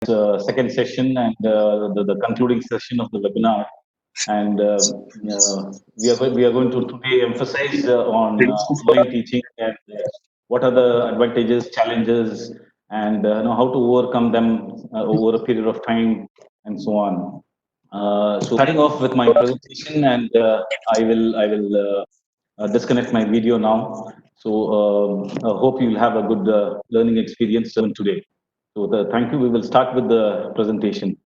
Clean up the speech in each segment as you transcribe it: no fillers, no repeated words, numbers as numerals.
second session and the concluding session of the webinar. And we are going to today emphasize on online teaching and what are the advantages, challenges, and how to overcome them over a period of time and so on. So starting off with my presentation, and I will disconnect my video now. So I hope you'll have a good learning experience today. So thank you. We will start with the presentation.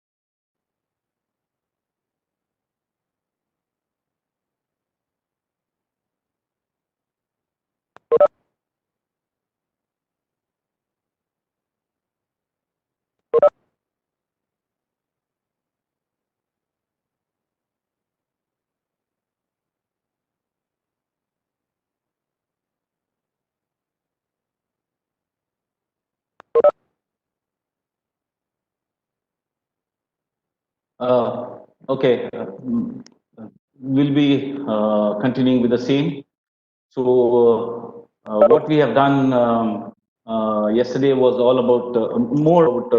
Okay, we'll be continuing with the same. So, what we have done yesterday was all about more about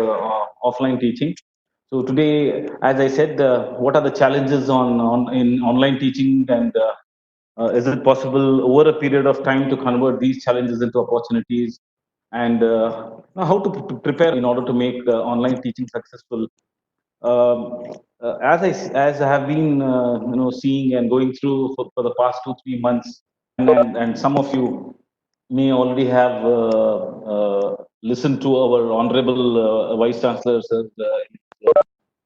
offline teaching. So today, as I said, what are the challenges on in online teaching, and is it possible over a period of time to convert these challenges into opportunities, and how to prepare in order to make online teaching successful? As I have been seeing and going through for the past 2 3 months, and some of you may already have listened to our honorable vice chancellor's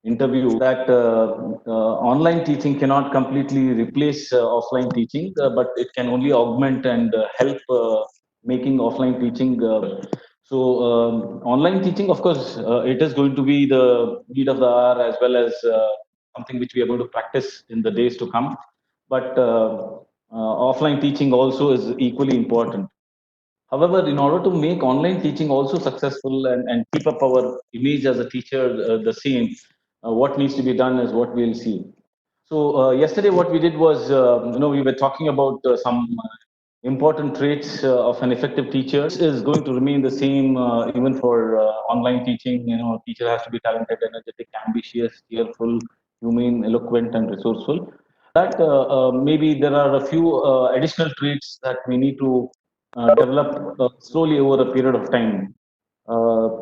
interview that online teaching cannot completely replace offline teaching, but it can only augment and help making offline teaching. Online teaching, of course, it is going to be the need of the hour, as well as something which we are going to practice in the days to come. But offline teaching also is equally important. However, in order to make online teaching also successful and keep up our image as a teacher the same, what needs to be done is what we'll see. So yesterday, what we did was, we were talking about some important traits of an effective teacher. This is going to remain the same even for online teaching. A teacher has to be talented, energetic, ambitious, cheerful, humane, eloquent, and resourceful. That maybe there are a few additional traits that we need to develop slowly over a period of time.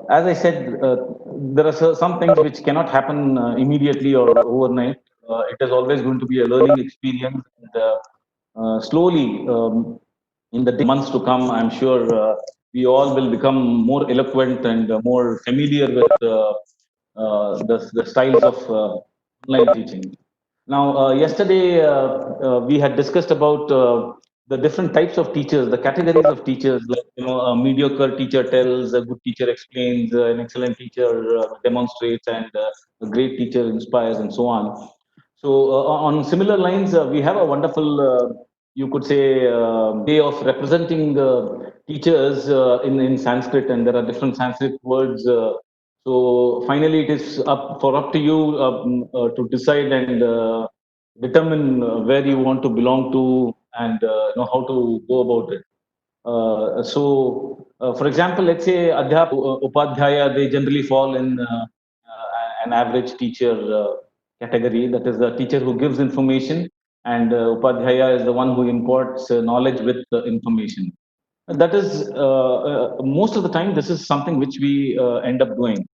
As I said, there are some things which cannot happen immediately or overnight. It is always going to be a learning experience, and slowly, in the months to come, I'm sure we all will become more eloquent and more familiar with the styles of online teaching. Now, yesterday we had discussed about the different types of teachers, the categories of teachers, like a mediocre teacher tells, a good teacher explains, an excellent teacher demonstrates, and a great teacher inspires, and so on. So, on similar lines, we have a wonderful, you could say, way of representing teachers in Sanskrit, and there are different Sanskrit words. So, finally, it is up to you to decide and determine where you want to belong to, and how to go about it. For example, let's say Upadhyaya, they generally fall in an average teacher category. That is the teacher who gives information, and Upadhyaya is the one who imparts knowledge with the information. That is most of the time. This is something which we end up doing.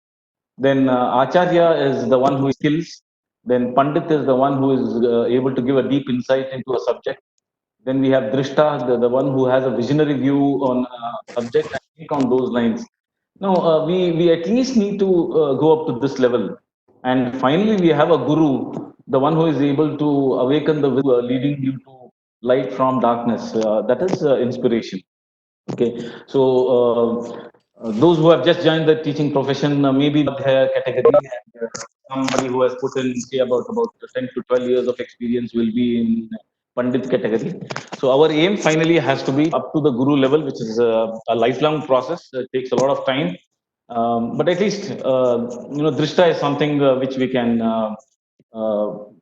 Then Acharya is the one who skills. Then Pandit is the one who is able to give a deep insight into a subject. Then we have Drishta, the one who has a visionary view on subject and think on those lines. Now, we at least need to go up to this level. And finally, we have a guru, the one who is able to awaken the leading you to light from darkness. That is inspiration. Okay, so those who have just joined the teaching profession, maybe their category, and somebody who has put in say about 10 to 12 years of experience will be in Pandit category. So our aim finally has to be up to the guru level, which is a lifelong process. It takes a lot of time, but at least Drishta is something which we can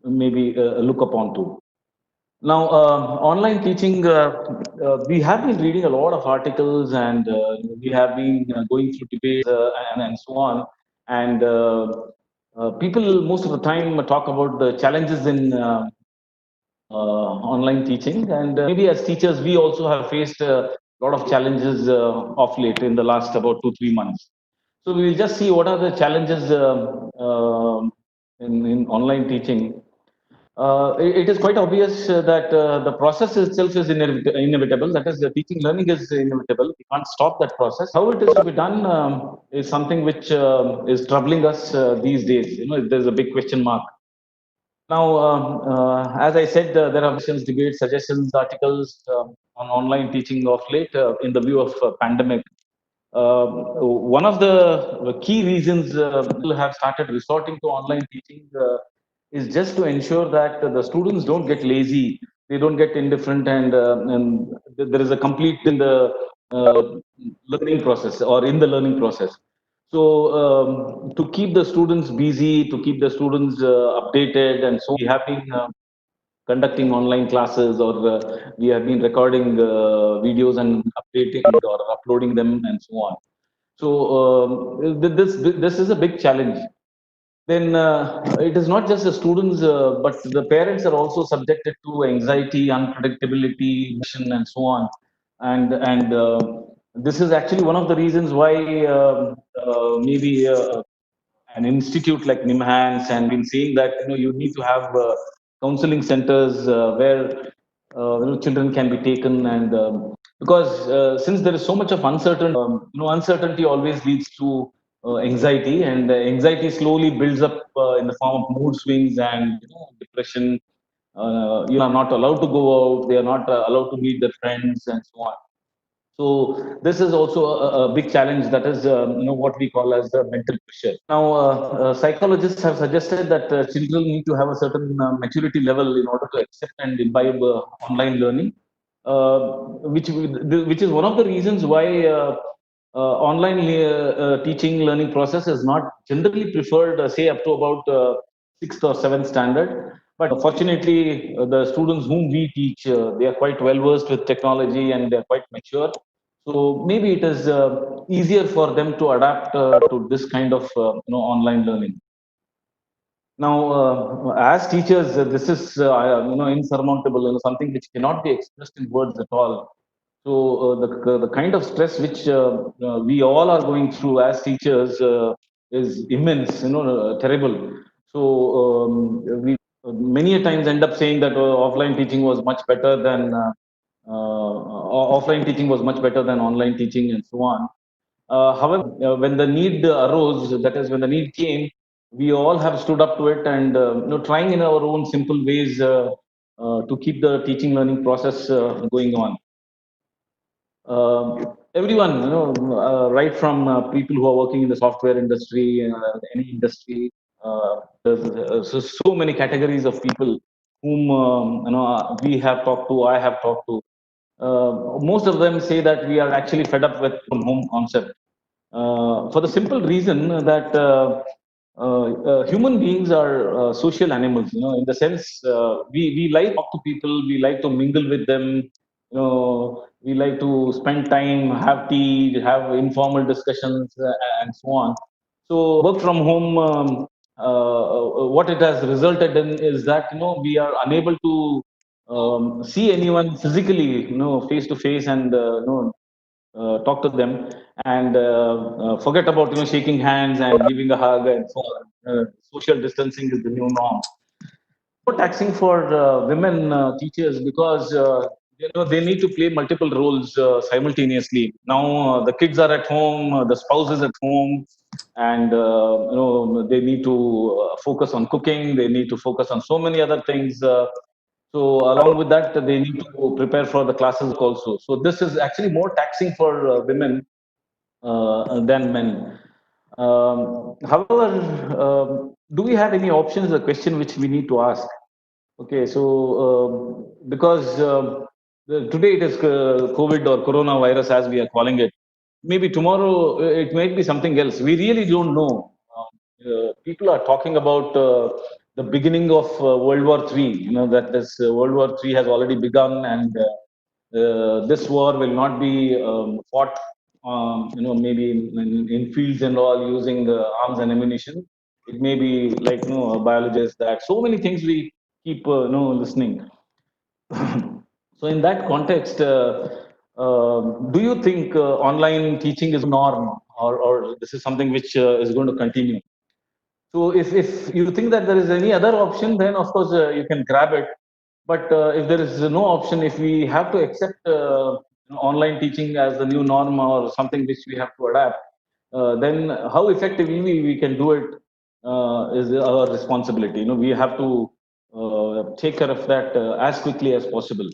maybe look upon to. Now, online teaching, we have been reading a lot of articles, and we have been going through debates and so on. And people most of the time talk about the challenges in online teaching, and maybe as teachers we also have faced a lot of challenges of late in the last about 2 3 months. So we will just see what are the challenges in online teaching. It is quite obvious that the process itself is inevitable. That is, the teaching learning is inevitable. We can't stop that process. How it is to be done is something which is troubling us these days. There's a big question mark. Now, as I said, there are questions, debates, suggestions, articles on online teaching of late in the view of pandemic. One of the key reasons people have started resorting to online teaching is just to ensure that the students don't get lazy, they don't get indifferent, and there is a complete in the uh, learning process or in the learning process. So to keep the students busy, to keep the students updated, and so we have been conducting online classes, or we have been recording videos and updating or uploading them and so on. So this is a big challenge. Then it is not just the students, but the parents are also subjected to anxiety, unpredictability, and so on. And this is actually one of the reasons why maybe an institute like Nimhans and been saying that you need to have counseling centers where children can be taken, and because since there is so much of uncertainty, uncertainty always leads to anxiety, and anxiety slowly builds up in the form of mood swings and depression. You are not allowed to go out; they are not allowed to meet their friends and so on. So this is also a big challenge. That is, what we call as the mental pressure. Now, psychologists have suggested that children need to have a certain maturity level in order to accept and imbibe online learning, uh, which is one of the reasons why online teaching learning process is not generally preferred, say up to about sixth or seventh standard. But fortunately, the students whom we teach, they are quite well versed with technology and they are quite mature. So maybe it is easier for them to adapt to this kind of online learning. Now, as teachers, this is insurmountable, something which cannot be expressed in words at all. So the kind of stress which we all are going through as teachers is immense, terrible. So we many a times end up saying that offline teaching was much better than offline teaching was much better than online teaching, and so on. However, when the need arose, that is, when the need came, we all have stood up to it, and trying in our own simple ways to keep the teaching learning process going on. Everyone, right from people who are working in the software industry, any industry, there's so many categories of people whom we have talked to, I have talked to. Most of them say that we are actually fed up with from home concept, for the simple reason that human beings are social animals. In the sense, we like to talk to people, we like to mingle with them, we like to spend time, have tea, have informal discussions, and so on. So work from home, what it has resulted in is that we are unable to see anyone physically, face to face, and talk to them, and forget about shaking hands and giving a hug and so on. Social distancing is the new norm. So taxing for women teachers, because they need to play multiple roles simultaneously. Now the kids are at home, the spouse is at home, and they need to focus on cooking. They need to focus on so many other things. So along with that, they need to prepare for the classes also. So this is actually more taxing for women than men. However, do we have any options? The question which we need to ask. Okay, so because today it is COVID or coronavirus as we are calling it. Maybe tomorrow it might be something else. We really don't know. People are talking about the beginning of World War III. That this World War III has already begun, and this war will not be fought. maybe in fields and all using arms and ammunition. It may be like biologists, that so many things we keep listening. So in that context, do you think online teaching is norm, or this is something which is going to continue? So if you think that there is any other option, then of course you can grab it. But if there is no option, if we have to accept online teaching as the new norm or something which we have to adapt, then how effectively we can do it is our responsibility. We have to take care of that as quickly as possible.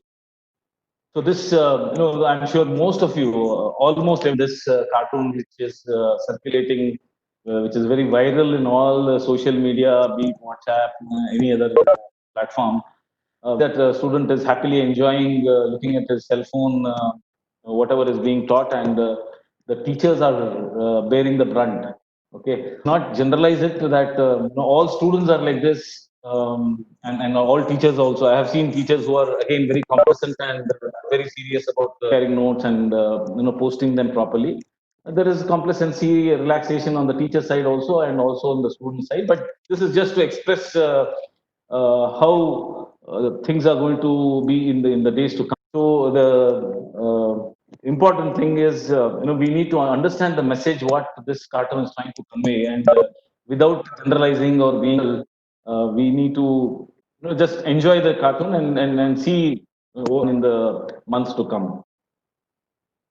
So this, I'm sure most of you, almost this cartoon which is circulating, which is very viral in all social media, be it WhatsApp, any other platform, that student is happily enjoying looking at his cell phone, whatever is being taught, and the teachers are bearing the brunt. Okay, not generalize it to that all students are like this, and all teachers also. I have seen teachers who are again very competent and very serious about sharing notes and posting them properly. There is complacency, relaxation on the teacher side also, and also on the student side. But this is just to express how things are going to be in the days to come. So the important thing is, we need to understand the message what this cartoon is trying to convey, and without generalizing or being, we need to just enjoy the cartoon and see in the months to come.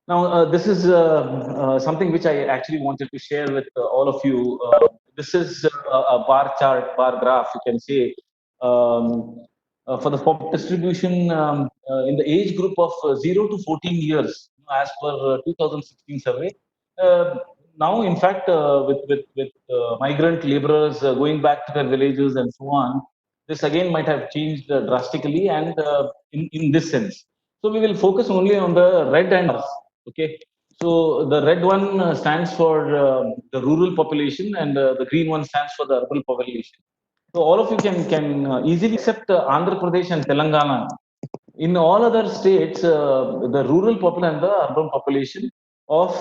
Now, this is something which I actually wanted to share with all of you. This is a bar chart, bar graph, you can say, for the distribution in the age group of 0 to 14 years, as per 2016 survey. Uh, Now, in fact, with migrant laborers going back to their villages and so on, this again might have changed drastically, and in this sense. So we will focus only on the red and okay. So the red one stands for the rural population, and the green one stands for the urban population. So all of you can easily accept Andhra Pradesh and Telangana. In all other states, the rural population and the urban population of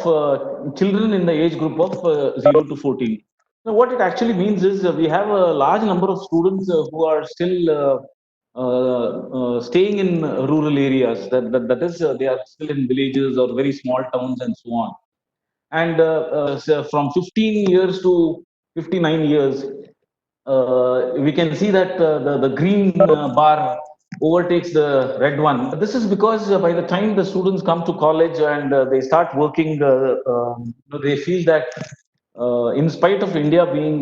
children in the age group of 0 to 14. Now, what it actually means is we have a large number of students who are still staying in rural areas. That is, they are still in villages or very small towns and so on. And so from 15 years to 59 years, we can see that the green bar overtakes the red one. This is because by the time the students come to college and they start working, they feel that in spite of India being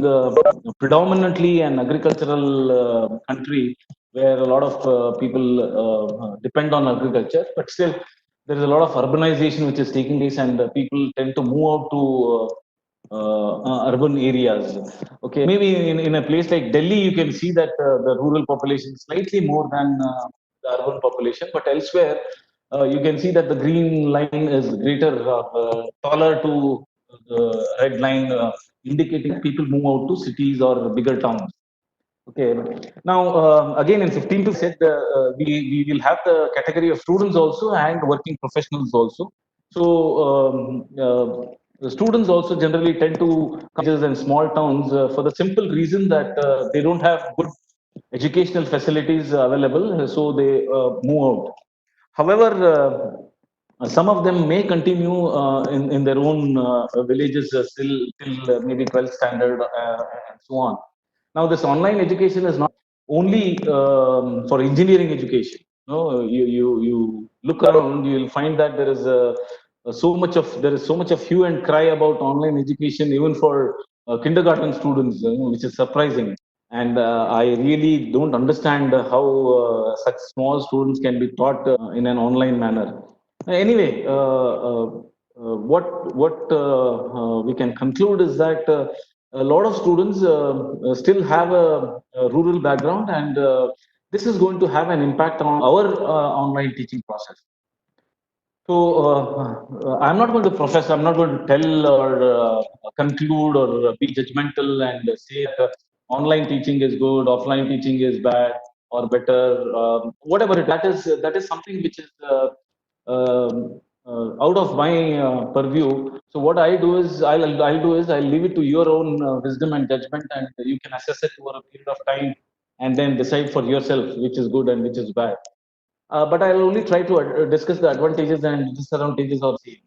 predominantly an agricultural country where a lot of people depend on agriculture, but still there is a lot of urbanization which is taking place, and people tend to move out to urban areas. Okay, maybe in a place like Delhi, you can see that the rural population is slightly more than the urban population, but elsewhere, you can see that the green line is greater, taller to the red line, indicating people move out to cities or bigger towns. Okay. Now, again, in 15 to said, we will have the category of students also and working professionals also. So, the students also generally tend to colleges and small towns for the simple reason that they don't have good educational facilities available, so they move out. However, some of them may continue in their own villages still till maybe 12th standard and so on. Now, this online education is not only for engineering education. No, you look around, you will find that there is so much of hue and cry about online education, even for kindergarten students, which is surprising. And I really don't understand how such small students can be taught in an online manner. Anyway, what we can conclude is that a lot of students still have a rural background, and this is going to have an impact on our online teaching process. So I'm not going to profess, I'm not going to tell or conclude or be judgmental and say that online teaching is good, offline teaching is bad or better, whatever. That is something which is out of my purview. So what I do is I'll leave it to your own wisdom and judgment, and you can assess it over a period of time, and then decide for yourself which is good and which is bad. But I'll only try to discuss the advantages and disadvantages of same.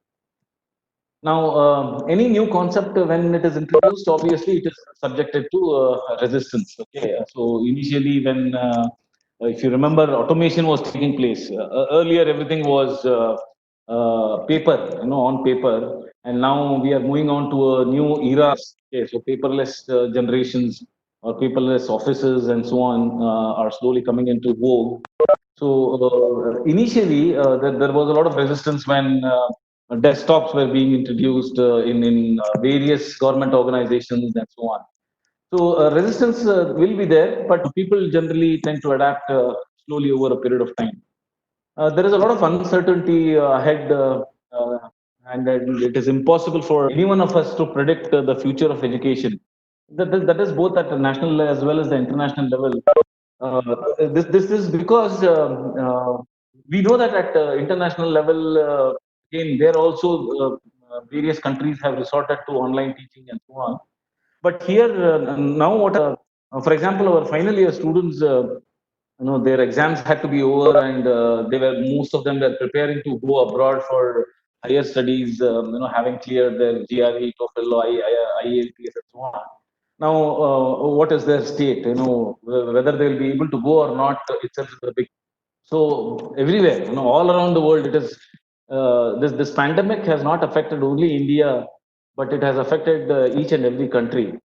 Now, any new concept when it is introduced, obviously it is subjected to resistance. Okay, so initially, when if you remember, automation was taking place. Earlier, everything was paper, on paper, and now we are moving on to a new era. Okay, so paperless generations or paperless offices and so on are slowly coming into vogue. So initially, there was a lot of resistance when desktops were being introduced in various government organizations and so on. So resistance will be there, but people generally tend to adapt slowly over a period of time. There is a lot of uncertainty ahead, uh, and it is impossible for any one of us to predict the future of education. That is both at the national as well as the international level. Uh, this is because we know that at international level, again, there also various countries have resorted to online teaching and so on. But here now, for example, our final year students, their exams had to be over, and most of them were preparing to go abroad for higher studies. Having cleared their GRE, TOEFL, IELTS, and so on. Now, what is their state? Whether they'll be able to go or not itself is a big. So everywhere, all around the world, it is this pandemic has not affected only India, but it has affected each and every country.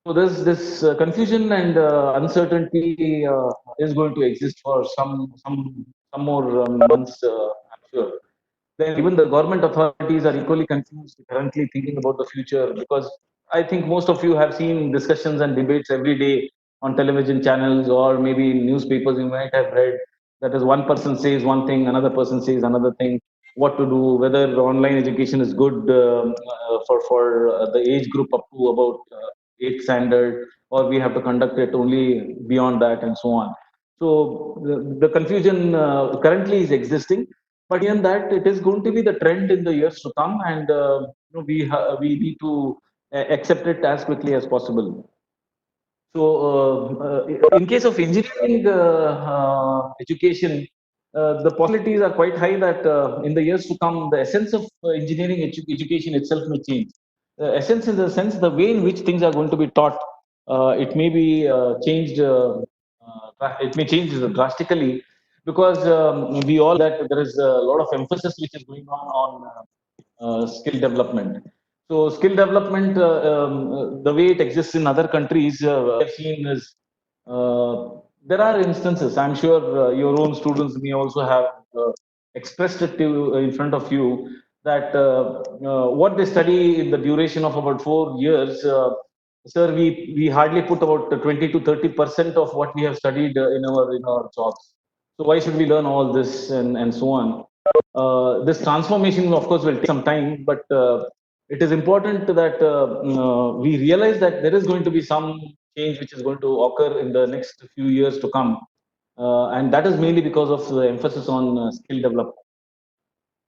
So there's this confusion and uncertainty is going to exist for some more months, I'm sure. Then even the government authorities are equally confused currently thinking about the future, because I think most of you have seen discussions and debates every day on television channels or maybe in newspapers. You might have read that is one person says one thing, another person says another thing. What to do? Whether online education is good for the age group up to about eighth standard, or we have to conduct it only beyond that, and so on. So the confusion currently is existing, but in that it is going to be the trend in the years to come, and we need to accept it as quickly as possible. So, in case of engineering education, the possibilities are quite high that in the years to come, the essence of engineering education itself may change. Essence in the sense, the way in which things are going to be taught, it may be changed. It may change drastically, because we all that there is a lot of emphasis which is going on skill development. So skill development, the way it exists in other countries, I've seen is there are instances. I'm sure your own students may also have expressed it to in front of you that what they study in the duration of about 4 years. Sir, we hardly put about 20 to 30% of what we have studied in our jobs. So why should we learn all this and so on? This transformation, of course, will take some time, but it is important that we realize that there is going to be some change which is going to occur in the next few years to come, and that is mainly because of the emphasis on skill development.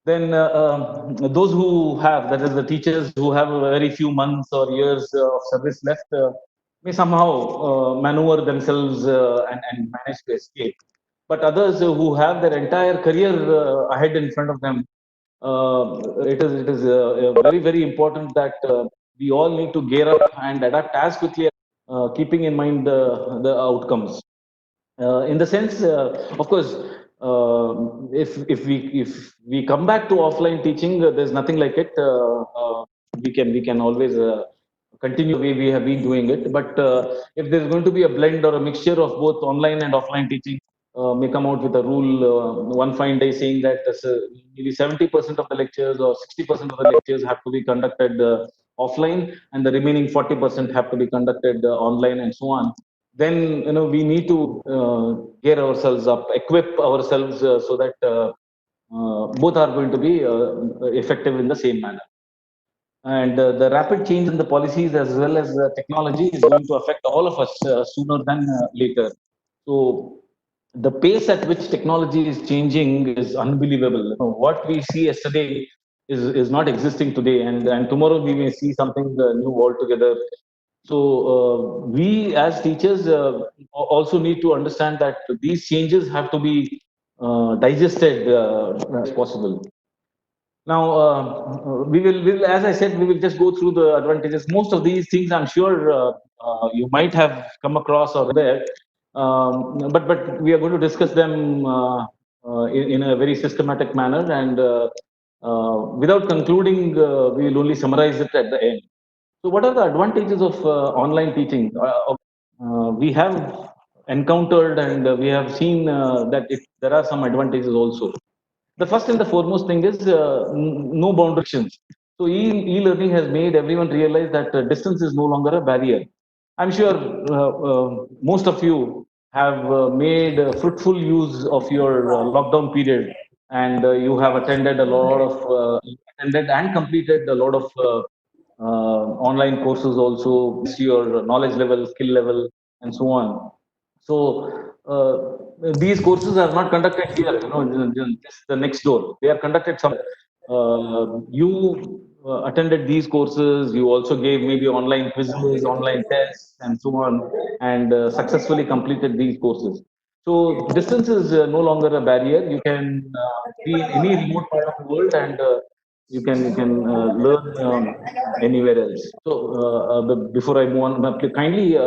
Then those who have, that is the teachers who have a very few months or years of service left, may somehow maneuver themselves and manage to escape. But others who have their entire career ahead in front of them, it is very important that we all need to gear up and adapt as quickly, keeping in mind the outcomes. In the sense, of course, if we come back to offline teaching, there's nothing like it. We can always continue the way we have been doing it. But if there's going to be a blend or a mixture of both online and offline teaching, may come out with a rule one fine day saying that maybe 70% of the lectures or 60% of the lectures have to be conducted offline, and the remaining 40% have to be conducted online, and so on. Then we need to gear ourselves up, equip ourselves so that both are going to be effective in the same manner. And the rapid change in the policies as well as the technology is going to affect all of us sooner than later. So the pace at which technology is changing is unbelievable. What we see yesterday is not existing today, and tomorrow we may see something new altogether. So we as teachers also need to understand that these changes have to be digested as possible. Now, we will, as I said, we will just go through the advantages. Most of these things, I'm sure, you might have come across or there, but we are going to discuss them in a very systematic manner, and without concluding, we will only summarize it at the end. So, what are the advantages of online teaching? We have encountered and we have seen that there are some advantages also. The first and the foremost thing is no boundaries. So e-learning has made everyone realize that distance is no longer a barrier. I'm sure most of you have made fruitful use of your lockdown period, and you have attended and completed a lot of online courses also, your knowledge level, skill level, and so on. So these courses are not conducted here, just the next door. They are conducted somewhere. You attended these courses. You also gave maybe online quizzes, online tests, and so on, and successfully completed these courses. So distance is no longer a barrier. You can be in any remote part of the world, and you can learn anywhere else. So before I move on, kindly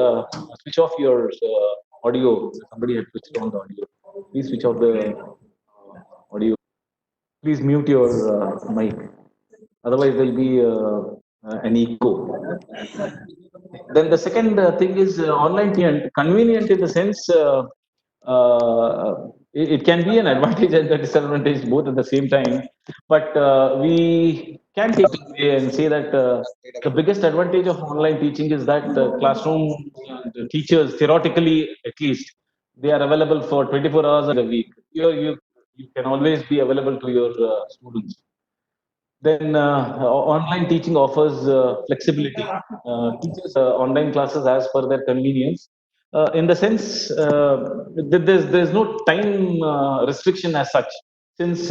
switch off your audio. Somebody had switched on the audio. Please switch off the audio. Please mute your mic. Otherwise, there'll be an echo. Then the second thing is online convenient in the sense it can be an advantage and a disadvantage both at the same time. But we can take it away and say that the biggest advantage of online teaching is that classroom teachers, theoretically at least, they are available for 24 hours a week. You can always be available to your students. Then online teaching offers flexibility. Teachers online classes as per their convenience. In the sense that there's no time restriction as such. Since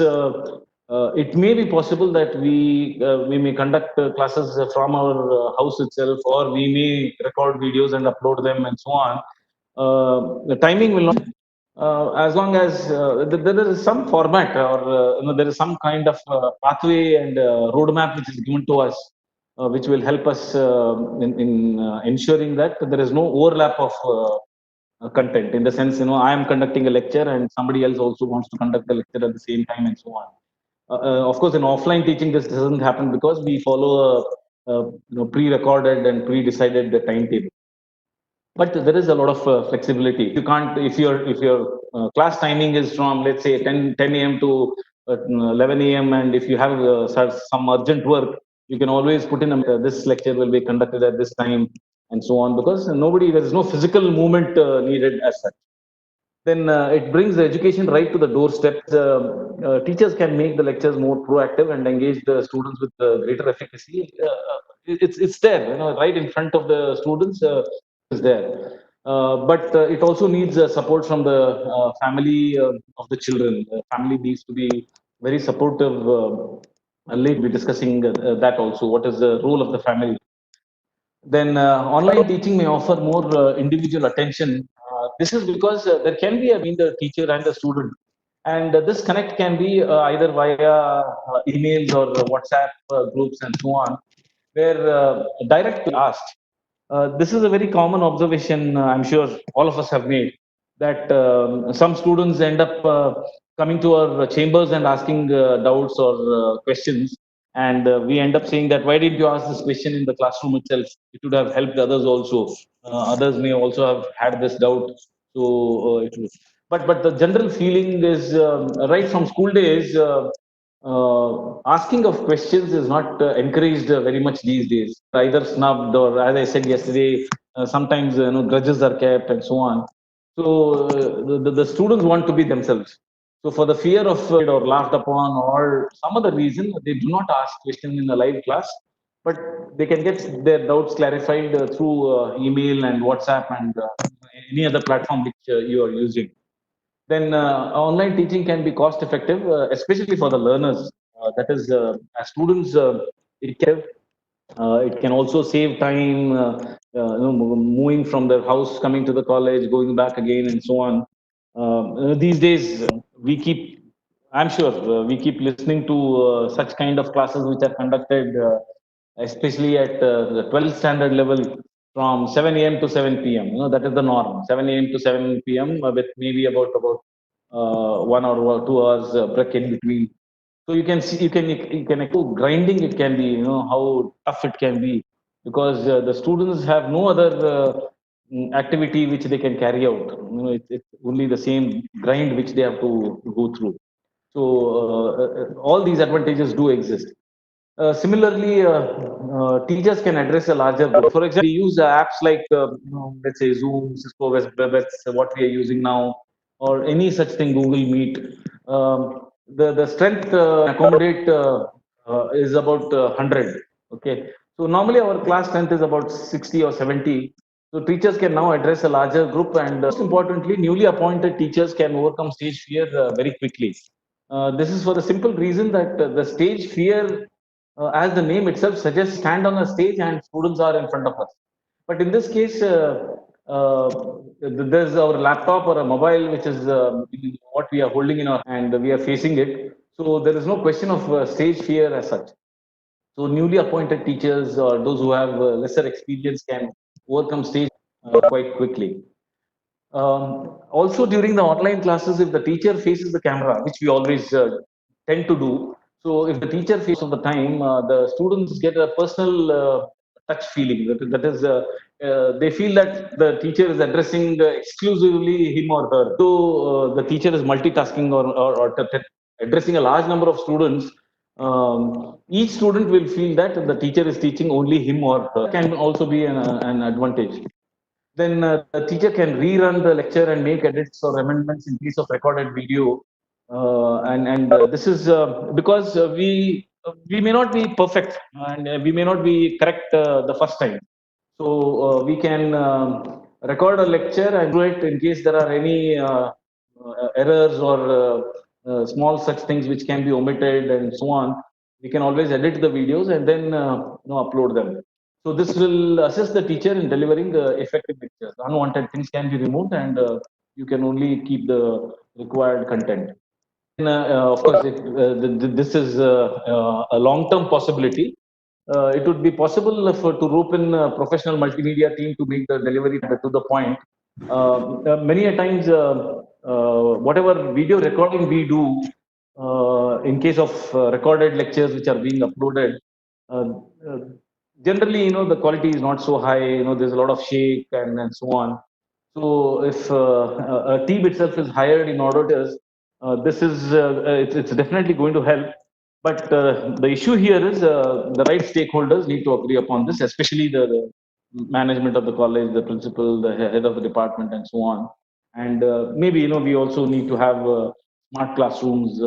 it may be possible that we may conduct classes from our house itself, or we may record videos and upload them and so on. The timing will not as long as there is some format, or there is some kind of pathway and roadmap which is given to us, which will help us in ensuring that there is no overlap of content. In the sense, I am conducting a lecture and somebody else also wants to conduct a lecture at the same time and so on. Of course, in offline teaching, this doesn't happen because we follow pre-recorded and pre-decided timetable, but there is a lot of flexibility. You can't, if your class timing is from, let's say, 10 a.m to 11 a.m, and if you have some urgent work, you can always put in this lecture will be conducted at this time and so on, because there is no physical movement needed as such. Then it brings the education right to the doorstep. Teachers can make the lectures more proactive and engage the students with greater efficacy. It's there, right in front of the students. Is there, but it also needs support from the family of the children. The family needs to be very supportive. Late, be discussing that also. What is the role of the family? Then online teaching may offer more individual attention. This is because there can be between the teacher and the student, and this connect can be either via emails or WhatsApp groups and so on, where directly asked. This is a very common observation. I'm sure all of us have made that some students end up coming to our chambers and asking doubts or questions, and we end up saying that, why did you ask this question in the classroom itself? It would have helped others also. Others may also have had this doubt. So but the general feeling is right from school days. Asking of questions is not encouraged very much these days. Either snubbed, or, as I said yesterday, sometimes grudges are kept and so on. So the students want to be themselves. So for the fear of or laughed upon or some other reason, they do not ask questions in the live class, but they can get their doubts clarified through email and WhatsApp and any other platform which you are using. Then online teaching can be cost effective, especially for the learners. That is, as students, it can also save time, moving from their house, coming to the college, going back again, and so on. These days, we keep, I'm sure, we keep listening to such kind of classes which are conducted, especially at the 12th standard level, from 7 a.m. to 7 p.m. That is the norm. 7 a.m. to 7 p.m. With maybe about 1 or 2 hours break in between. So you can see, you can how grinding it can be, how tough it can be, because the students have no other activity which they can carry out. It's only the same grind which they have to go through. So all these advantages do exist. Similarly, teachers can address a larger group. For example, we use apps like, let's say, Zoom, Cisco, WebEx, what we are using now, or any such thing, Google Meet. The strength accommodate is about 100. Okay, so normally our class strength is about 60 or 70. So teachers can now address a larger group, and most importantly, newly appointed teachers can overcome stage fear very quickly. This is for the simple reason that the stage fear, as the name itself suggests, stand on a stage and students are in front of us. But in this case, uh, there's our laptop or a mobile, which is what we are holding in our hand, and we are facing it. So there is no question of stage fear as such. So newly appointed teachers or those who have lesser experience can overcome stage quite quickly. Also, during the online classes, if the teacher faces the camera, which we always tend to do, so if the teacher faces of the time, the students get a personal touch feeling. That is, they feel that the teacher is addressing exclusively him or her. So the teacher is multitasking, or addressing a large number of students. Each student will feel that the teacher is teaching only him or her. Can also be an advantage. Then the teacher can rerun the lecture and make edits or amendments in case of recorded video. And this is because we may not be perfect, and we may not be correct the first time. So we can record a lecture and do it in case there are any errors or small such things which can be omitted and so on. We can always edit the videos and then upload them. So this will assist the teacher in delivering effective lectures. Unwanted things can be removed, and you can only keep the required content. Of course, this is a long-term possibility. It would be possible to rope in a professional multimedia team to make the delivery to the point. Many a times, whatever video recording we do, in case of recorded lectures which are being uploaded, uh, uh, generally, the quality is not so high. There's a lot of shake and so on. So if a team itself is hired in order to, this is it's definitely going to help. But the issue here is the right stakeholders need to agree upon this, especially the management of the college, the principal, the head of the department, and so on. And maybe we also need to have smart classrooms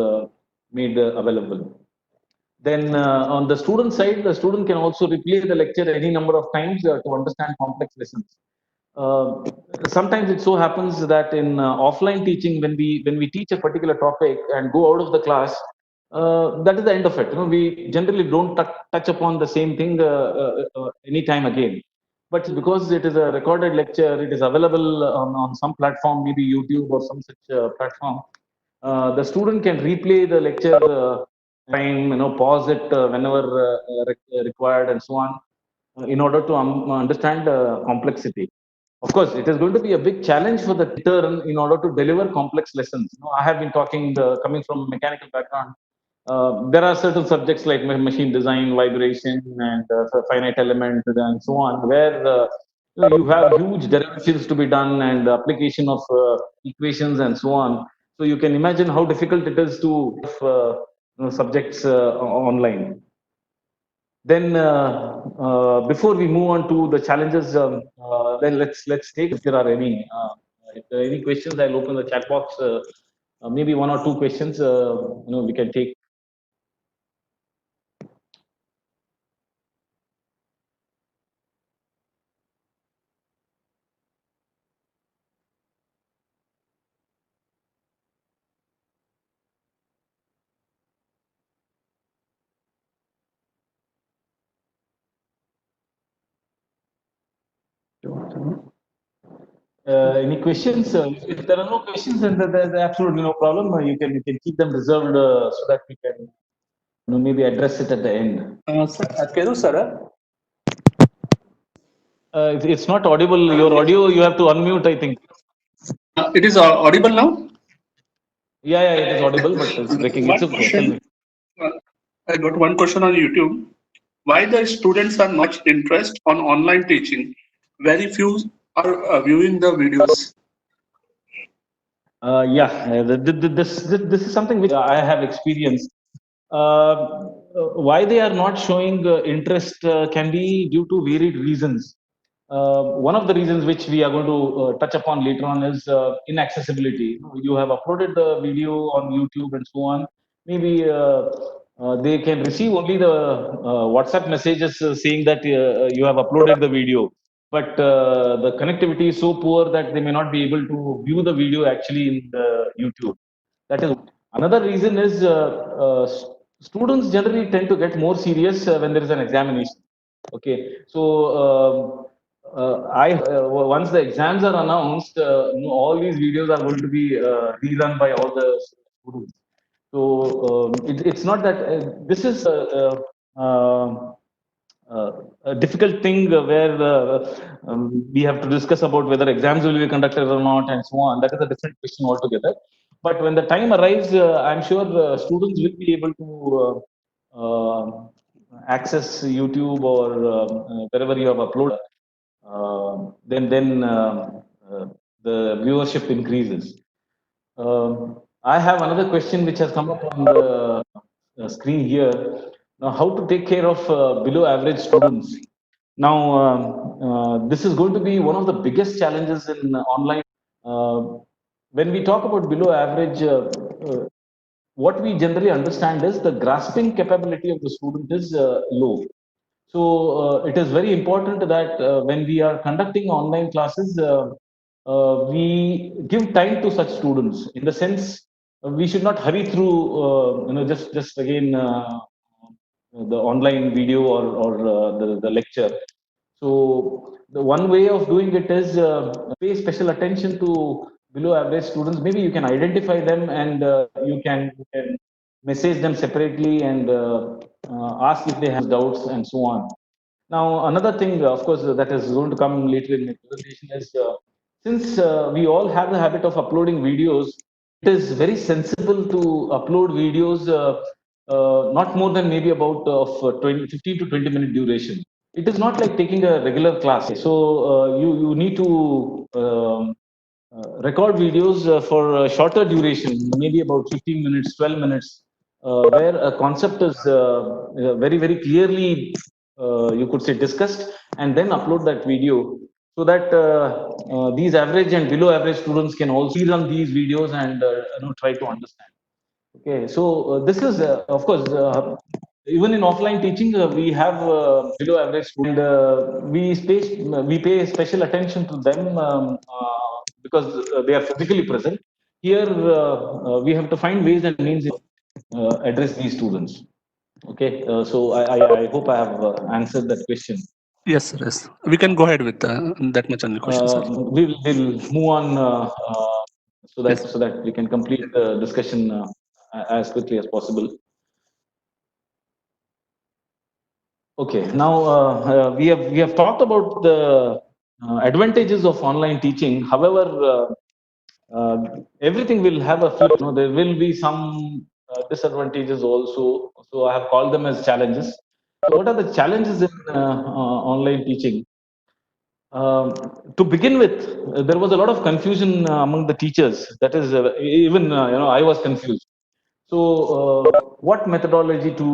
made available. Then on the student side, the student can also replay the lecture any number of times to understand complex lessons. Uh, Sometimes it so happens that in offline teaching, when we teach a particular topic and go out of the class, that is the end of it. We generally don't touch upon the same thing anytime again. But because it is a recorded lecture, it is available on some platform, maybe YouTube or some such platform. The student can replay the lecture time, pause it whenever required, and so on, in order to understand complexity. Of course, it is going to be a big challenge for the teacher in order to deliver complex lessons. I have been talking, coming from a mechanical background. There are certain subjects like machine design, vibration, and finite element, and so on, where you have huge derivations to be done and application of equations and so on. So you can imagine how difficult it is to subjects online. Then, before we move on to the challenges, then let's take if there are any. If there are any questions, I'll open the chat box. Maybe one or two questions. We can take. Any questions? If there are no questions, then there's absolutely no problem. You can keep them reserved so that we can maybe address it at the end. Sir, Keru sir, It's not audible. Your audio you have to unmute, I think. it is audible now. Yeah, it is audible, but it's breaking. It's One okay. Tell question. me. I got one question on YouTube. Why the students are not interest on online teaching? Very few are viewing the videos. Yeah, this is something which I have experienced. Uh, why they are not showing interest can be due to varied reasons. One of the reasons which we are going to touch upon later on is inaccessibility. You have uploaded the video on YouTube and so on. Maybe they can receive only the WhatsApp messages saying that you have uploaded the video, but the connectivity is so poor that they may not be able to view the video actually in the YouTube. That is another reason is students generally tend to get more serious when there is an examination. Okay, so I once the exams are announced, all these videos are going to be rerun by all the students. So it's not that this is a difficult thing where we have to discuss about whether exams will be conducted or not and so on. That is a different question altogether. But when the time arrives, I'm sure students will be able to access YouTube or wherever you have uploaded. Then the viewership increases. I have another question which has come up on the screen here. Now, how to take care of below average students? Now, this is going to be one of the biggest challenges in online. Uh, when we talk about below average, what we generally understand is the grasping capability of the student is low. So it is very important that when we are conducting online classes, we give time to such students. In the sense, we should not hurry through, just again the online video or the lecture. So the one way of doing it is pay special attention to below average students. Maybe you can identify them and you can message them separately and ask if they have doubts and so on. Now, another thing, of course, that is going to come later in my presentation is since we all have the habit of uploading videos, it is very sensible to upload videos not more than maybe about of 20, 15 to 20-minute duration. It is not like taking a regular class. So you need to record videos for a shorter duration, maybe about 15 minutes, 12 minutes, where a concept is very, very clearly, you could say, discussed, and then upload that video so that these average and below average students can also run these videos and try to understand. Okay, so this is, of course, even in offline teaching, we have below average students, and we pay special attention to them because they are physically present. Here, we have to find ways and means address these students. Okay, so I hope I have answered that question. Yes, sir. Yes, we can go ahead with that much only question, sir. We'll move on Yes. so that we can complete the discussion as quickly as possible. Okay, now we have talked about the advantages of online teaching. However, everything will have a flip. There will be some disadvantages also. So I have called them as challenges. So what are the challenges in online teaching? To begin with, there was a lot of confusion among the teachers. That is, even I was confused. So, what methodology to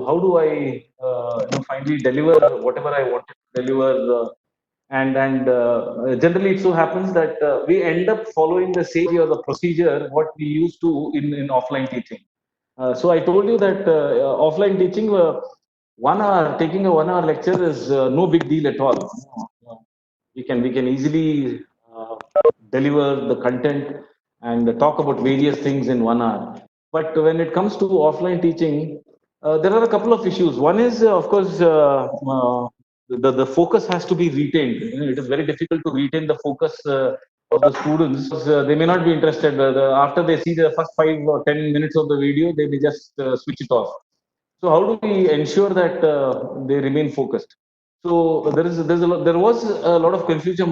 how do I finally deliver whatever I wanted to deliver? And generally, it so happens that we end up following the same or the procedure what we used to in offline teaching. So I told you that offline teaching, 1 hour taking a 1 hour lecture is no big deal at all. We can easily deliver the content and talk about various things in 1 hour. But when it comes to offline teaching, there are a couple of issues. One is, of course, the focus has to be retained. It is very difficult to retain the focus of the students. They may not be interested. After they see the first 5 or 10 minutes of the video, they may just switch it off. So how do we ensure that they remain focused? So there was a lot of confusion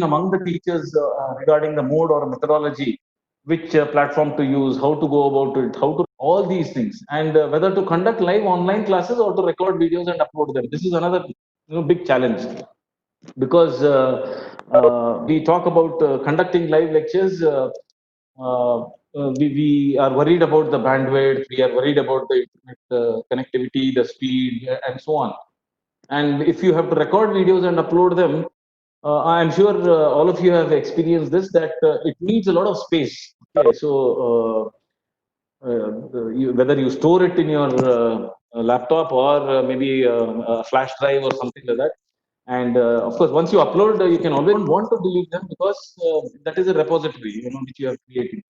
among the teachers regarding the mode or methodology, which platform to use, how to go about it, how to all these things, and whether to conduct live online classes or to record videos and upload them. This is another big challenge, because we talk about conducting live lectures. We are worried about the bandwidth, we are worried about the internet connectivity, the speed, and so on. And if you have to record videos and upload them, I'm sure all of you have experienced this, that it needs a lot of space. Okay, so whether you store it in your laptop or maybe a flash drive or something like that. And of course, once you upload, you can always want to delete them, because that is a repository, which you have created.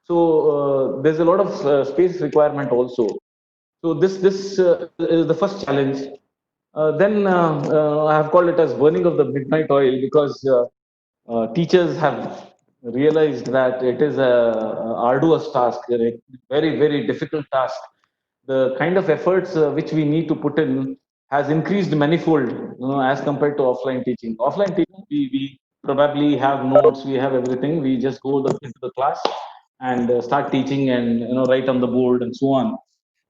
So there's a lot of space requirement also. So this is the first challenge. Then I have called it as burning of the midnight oil, because teachers have realized that it is a arduous task, a very very difficult task. The kind of efforts which we need to put in has increased manifold, as compared to offline teaching. Offline teaching, we probably have notes, we have everything. We just go into the class and start teaching, and write on the board and so on.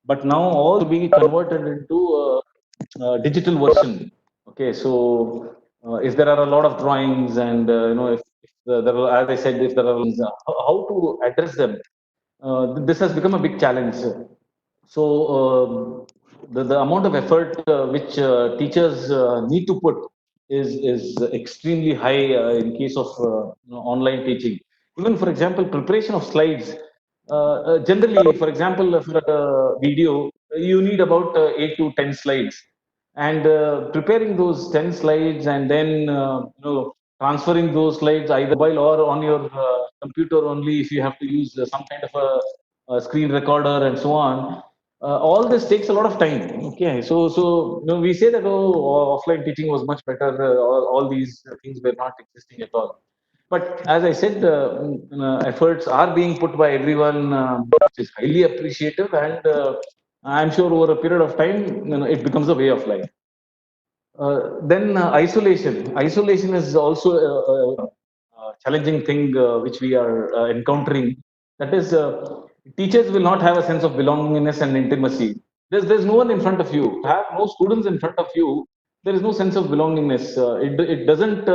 But now all to be converted into digital version. Okay, so if there are a lot of drawings, and if there are, as I said, if there are how to address them, this has become a big challenge. So the amount of effort which teachers need to put is extremely high in case of online teaching. Even for example, preparation of slides. Generally, for example, for a video, you need about 8 to 10 slides, and preparing those 10 slides, and then transferring those slides either mobile or on your computer only, if you have to use some kind of a screen recorder and so on. All this takes a lot of time. Okay, so we say that, offline teaching was much better. All these things were not existing at all. But as I said, efforts are being put by everyone, which is highly appreciative, and I'm sure over a period of time, it becomes a way of life. Then isolation. Isolation is also a challenging thing which we are encountering. That is, teachers will not have a sense of belongingness and intimacy. There's no one in front of you. Have no students in front of you. There is no sense of belongingness. It doesn't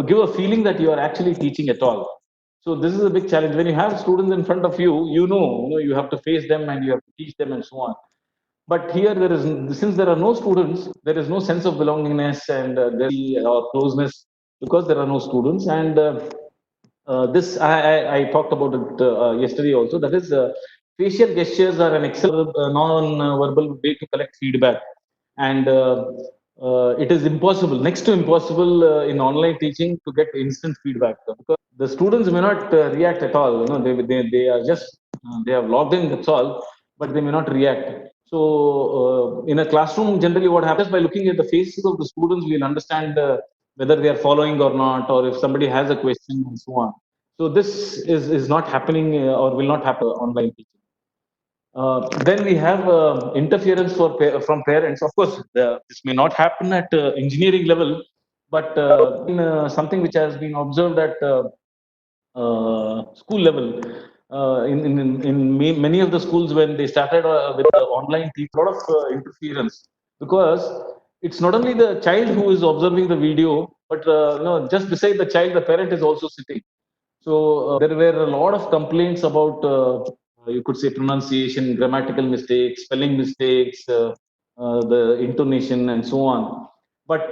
give a feeling that you are actually teaching at all. So this is a big challenge. When you have students in front of you, you have to face them and you have to teach them and so on. But here, since there are no students, there is no sense of belongingness, and or closeness, because there are no students. And this I talked about it yesterday also. That is, facial gestures are an excellent non-verbal way to collect feedback, and it is impossible, next to impossible, in online teaching to get instant feedback, because the students may not react at all. They are just they have logged in. That's all, but they may not react. So in a classroom, generally what happens, by looking at the faces of the students, we'll understand whether they are following or not, or if somebody has a question and so on. So this is not happening, or will not happen online teaching. Then we have interference from parents. Of course, this may not happen at engineering level, but in something which has been observed at school level. In many of the schools, when they started with online teaching, a lot of interference, because it's not only the child who is observing the video, but just beside the child, the parent is also sitting. So there were a lot of complaints about, you could say, pronunciation, grammatical mistakes, spelling mistakes, the intonation, and so on. But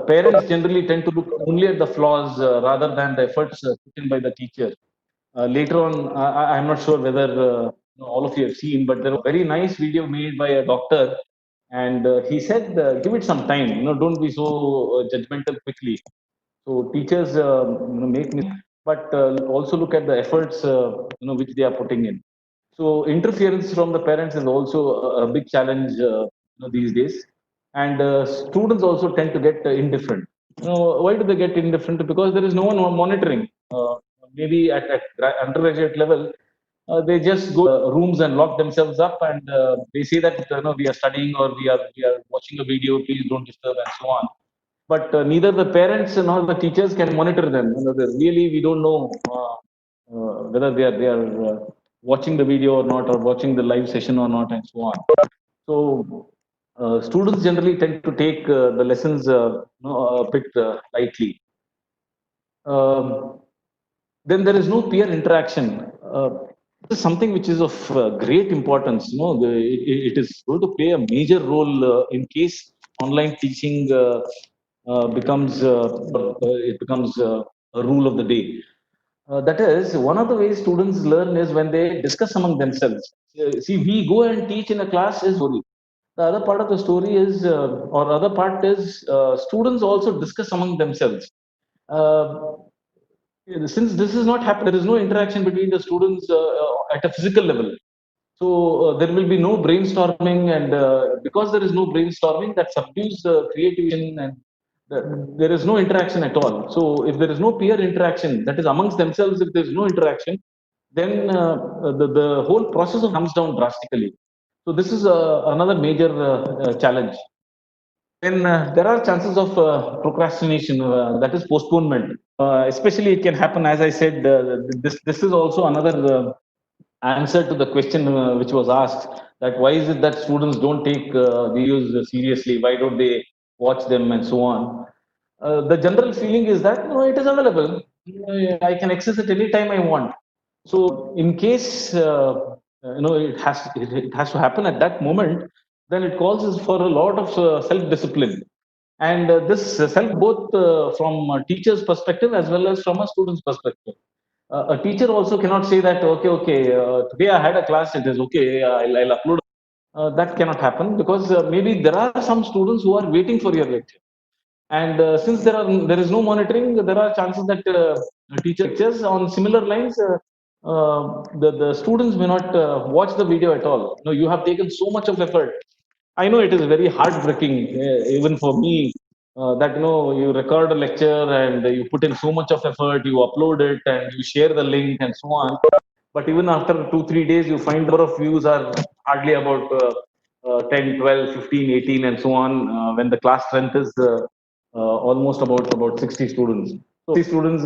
parents generally tend to look only at the flaws rather than the efforts put in by the teacher. Later on, I'm not sure whether all of you have seen, but there was a very nice video made by a doctor, and he said, "Give it some time. Don't be so judgmental quickly." So teachers make mistakes, but also look at the efforts which they are putting in. So interference from the parents is also a big challenge these days. and students also tend to get indifferent. Why do they get indifferent? Because there is no one monitoring. Maybe at undergraduate level, they just go rooms and lock themselves up, and they say that we are studying, or we are watching a video. Please don't disturb, and so on. But neither the parents nor the teachers can monitor them. Really, we don't know whether they are watching the video or not, or watching the live session or not, and so on. So students generally tend to take the lessons a bit lightly. Um, then there is no peer interaction. This is something which is of great importance. It is going to play a major role in case online teaching becomes a rule of the day. That is, one of the ways students learn is when they discuss among themselves. See, we go and teach in a class is story. The other part of the story is, or other part is, students also discuss among themselves. Uh, since this is not happening, there is no interaction between the students at a physical level. So there will be no brainstorming, and because there is no brainstorming, that subdues the creativity, and there is no interaction at all. So if there is no peer interaction, that is amongst themselves, if there is no interaction, then the whole process of comes down drastically. So this is another major challenge. Then there are chances of procrastination, that is postponement. Especially, it can happen, as I said. This is also another answer to the question which was asked, that why is it that students don't take videos seriously? Why don't they watch them, and so on? The general feeling is that it is available. I can access it anytime I want. So, in case it has to happen at that moment, then it calls for a lot of self-discipline, and this self, both from a teacher's perspective as well as from a student's perspective. A teacher also cannot say that, okay, today I had a class, it is okay, I'll upload. That cannot happen, because maybe there are some students who are waiting for your lecture, and since there is no monitoring, there are chances that teacher lectures on similar lines, the students may not watch the video at all. You have taken so much of effort. I know it is very heartbreaking, even for me, that you record a lecture and you put in so much of effort, you upload it and you share the link and so on. But even after 2 3 days, you find the number of views are hardly about 10, 12, 15, 18, and so on, when the class strength is almost about 60 students. So 60 students,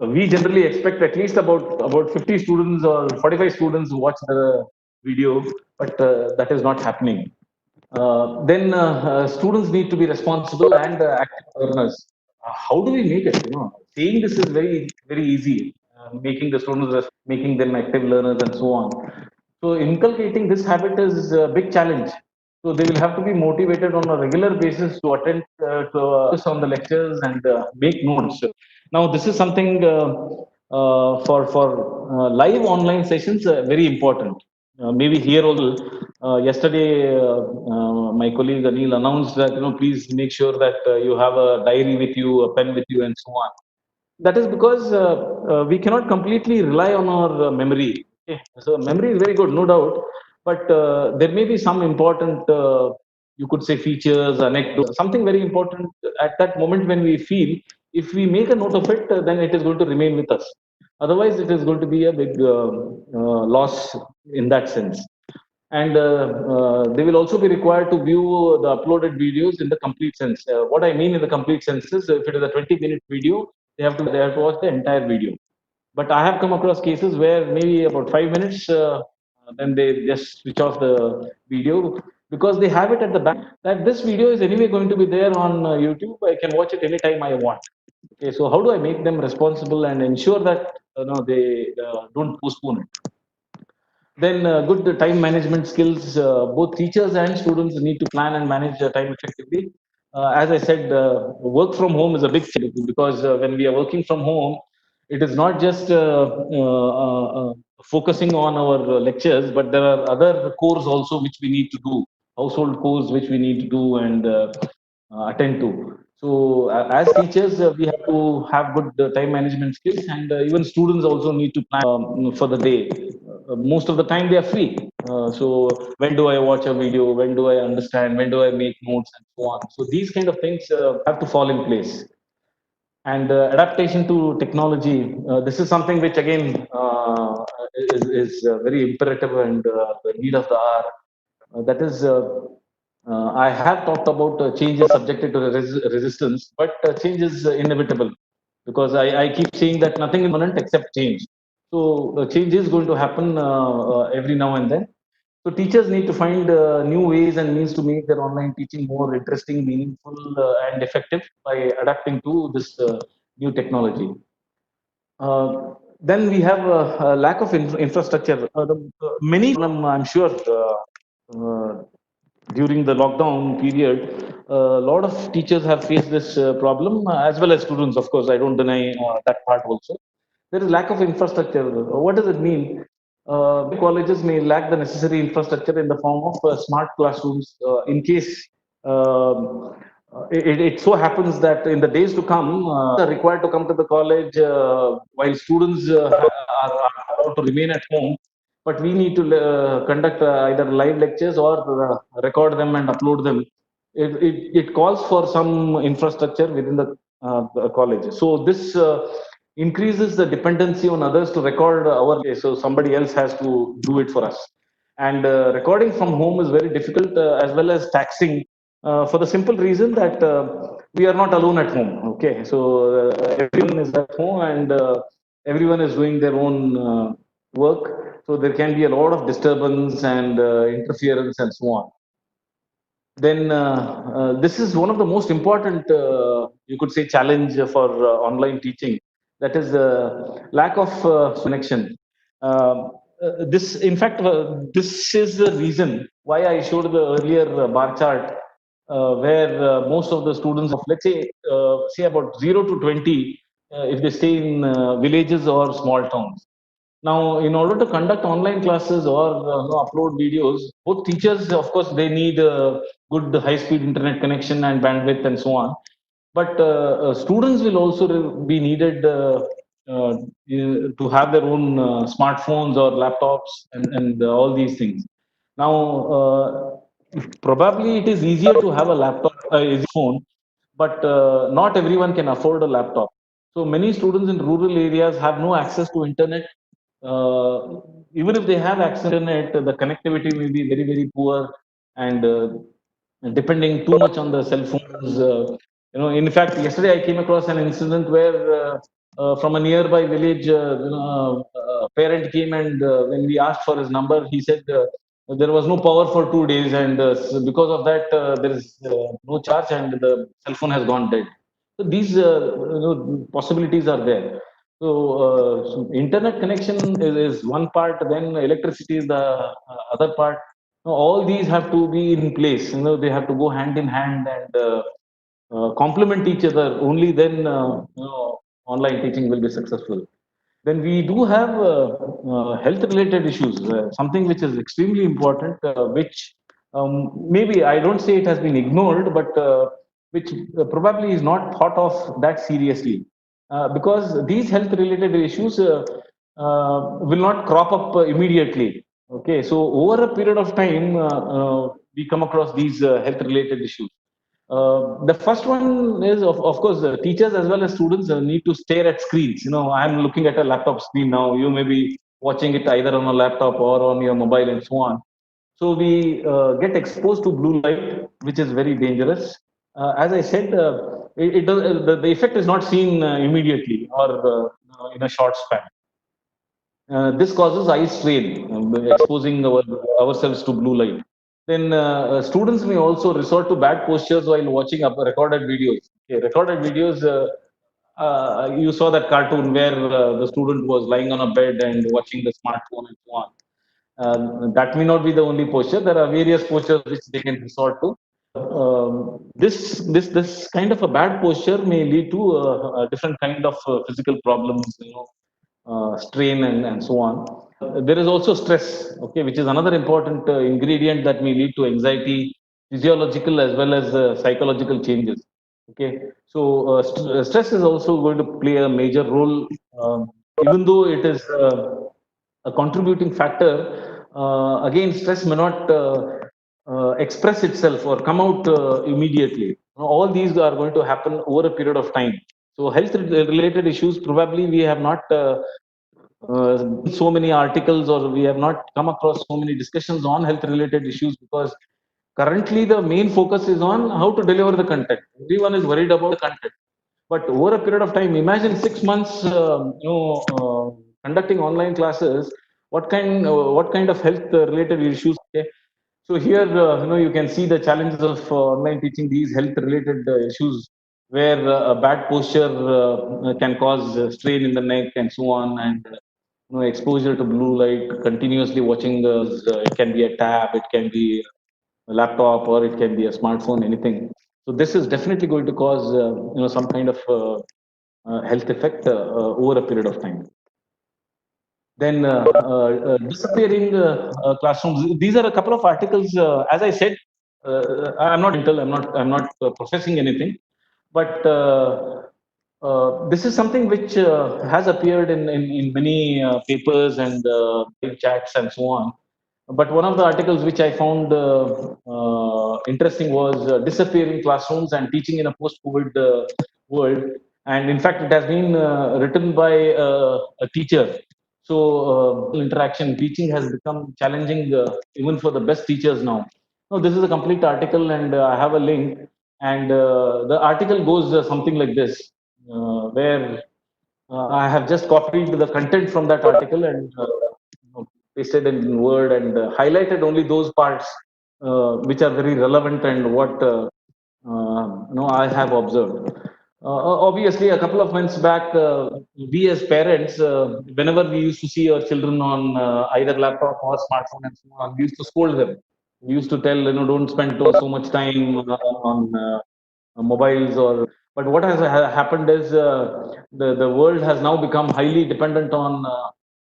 we generally expect at least about 50 students or 45 students who watch the video, but that is not happening. Then students need to be responsible and active learners. How do we make it? Saying this is very very easy. Making the students, making them active learners, and so on. So inculcating this habit is a big challenge. So they will have to be motivated on a regular basis to attend, to focus on the lectures and make notes. Now this is something for live online sessions, very important. Maybe here also, yesterday, my colleague Anil announced that please make sure that you have a diary with you, a pen with you, and so on. That is because we cannot completely rely on our memory. Okay? So memory is very good, no doubt, but there may be some important, you could say, features, anecdotes, something very important at that moment when we feel. If we make a note of it, then it is going to remain with us. Otherwise, it is going to be a big loss in that sense. And they will also be required to view the uploaded videos in the complete sense. What I mean in the complete sense is, if it is a 20-minute video, they have to watch the entire video. But I have come across cases where maybe about 5 minutes, then they just switch off the video, because they have it at the back that this video is anyway going to be there on YouTube. I can watch it anytime I want. Okay, so how do I make them responsible and ensure that they don't postpone it? Then good time management skills. Both teachers and students need to plan and manage their time effectively. As I said, work from home is a big thing, because when we are working from home, it is not just focusing on our lectures, but there are other cores also which we need to do, household chores which we need to do and attend to. So, as teachers, we have to have good time management skills, and even students also need to plan for the day. Most of the time, they are free. So when do I watch a video? When do I understand? When do I make notes and so on? So these kind of things have to fall in place. And adaptation to technology. This is something which again is very imperative and the need of the hour. That is, I have talked about change is subjected to resistance, but change is inevitable because I keep saying that nothing is permanent except change. So change is going to happen every now and then. So teachers need to find new ways and means to make their online teaching more interesting, meaningful, and effective by adapting to this new technology. Then we have a lack of infrastructure. Many, I'm sure, during the lockdown period, a lot of teachers have faced this problem, as well as students. Of course, I don't deny that part also. There is lack of infrastructure. What does it mean? Colleges may lack the necessary infrastructure in the form of smart classrooms. In case it so happens that in the days to come, are required to come to the college while students are allowed to remain at home. But we need to conduct either live lectures or record them and upload them. It calls for some infrastructure within the college. So this increases the dependency on others to record our. So somebody else has to do it for us. And recording from home is very difficult as well as taxing for the simple reason that we are not alone at home. Okay, so everyone is at home and everyone is doing their own work. So there can be a lot of disturbance and interference and so on. Then this is one of the most important, you could say, challenge for online teaching. That is the lack of connection. This, in fact, this is the reason why I showed the earlier bar chart, where most of the students of, let's say about 0 to 20, if they stay in villages or small towns. Now, in order to conduct online classes or upload videos, both teachers, of course, they need good high-speed internet connection and bandwidth and so on. But students will also be needed to have their own smartphones or laptops and all these things. Now, probably it is easier to have a laptop, phone, but not everyone can afford a laptop. So many students in rural areas have no access to internet. Even if they have access to internet, the connectivity may be very, very poor and depending too much on the cell phones. In fact, yesterday I came across an incident where from a nearby village, a parent came and when we asked for his number, he said there was no power for 2 days, and because of that, there is no charge, and the cell phone has gone dead. So these possibilities are there. So internet connection is one part, then electricity is the other part. Now, all these have to be in place. They have to go hand in hand and complement each other. Only then online teaching will be successful. Then we do have health-related issues, something which is extremely important, which maybe I don't say it has been ignored, but which probably is not thought of that seriously, because these health-related issues will not crop up immediately. Okay, so over a period of time, we come across these health-related issues. The first one is, of course, teachers as well as students need to stare at screens. I'm looking at a laptop screen now. You may be watching it either on a laptop or on your mobile and so on. So we get exposed to blue light, which is very dangerous. As I said, it does, the effect is not seen immediately or in a short span. This causes eye strain, exposing ourselves to blue light. Then students may also resort to bad postures while watching up recorded videos. Okay, recorded videos. You saw that cartoon where the student was lying on a bed and watching the smartphone and so on. That may not be the only posture. There are various postures which they can resort to. This kind of a bad posture may lead to a different kind of physical problems. Strain and so on. There is also stress, okay, which is another important ingredient that may lead to anxiety, physiological as well as psychological changes. Okay, so stress is also going to play a major role, even though it is a contributing factor. again, stress may not express itself or come out immediately. All these are going to happen over a period of time. So, health related issues, probably we have not so many articles, or we have not come across so many discussions on health related issues, because currently the main focus is on how to deliver the content. Everyone is worried about the content. But over a period of time, imagine 6 months, conducting online classes. What kind of health related issues? Okay? So here, you can see the challenges of online teaching. These health related issues, where a bad posture can cause strain in the neck and so on, and exposure to blue light, continuously watching. It can be a tab, it can be a laptop, or it can be a smartphone, anything. So this is definitely going to cause some kind of health effect over a period of time. Then disappearing classrooms. These are a couple of articles. As I said, I'm not professing anything, but this is something which has appeared in many papers and chats and so on. But one of the articles which I found interesting was disappearing classrooms and teaching in a post-COVID world. And in fact, it has been written by a teacher. So, interaction teaching has become challenging even for the best teachers now. No, this is a complete article, and I have a link. And the article goes something like this, where I have just copied the content from that article and pasted in Word, and highlighted only those parts which are very relevant and what I have observed. Obviously, a couple of months back, we as parents, whenever we used to see our children on either laptop or smartphone and so on, we used to scold them. We used to tell, don't spend so much time on mobiles. Or but what has happened is the world has now become highly dependent on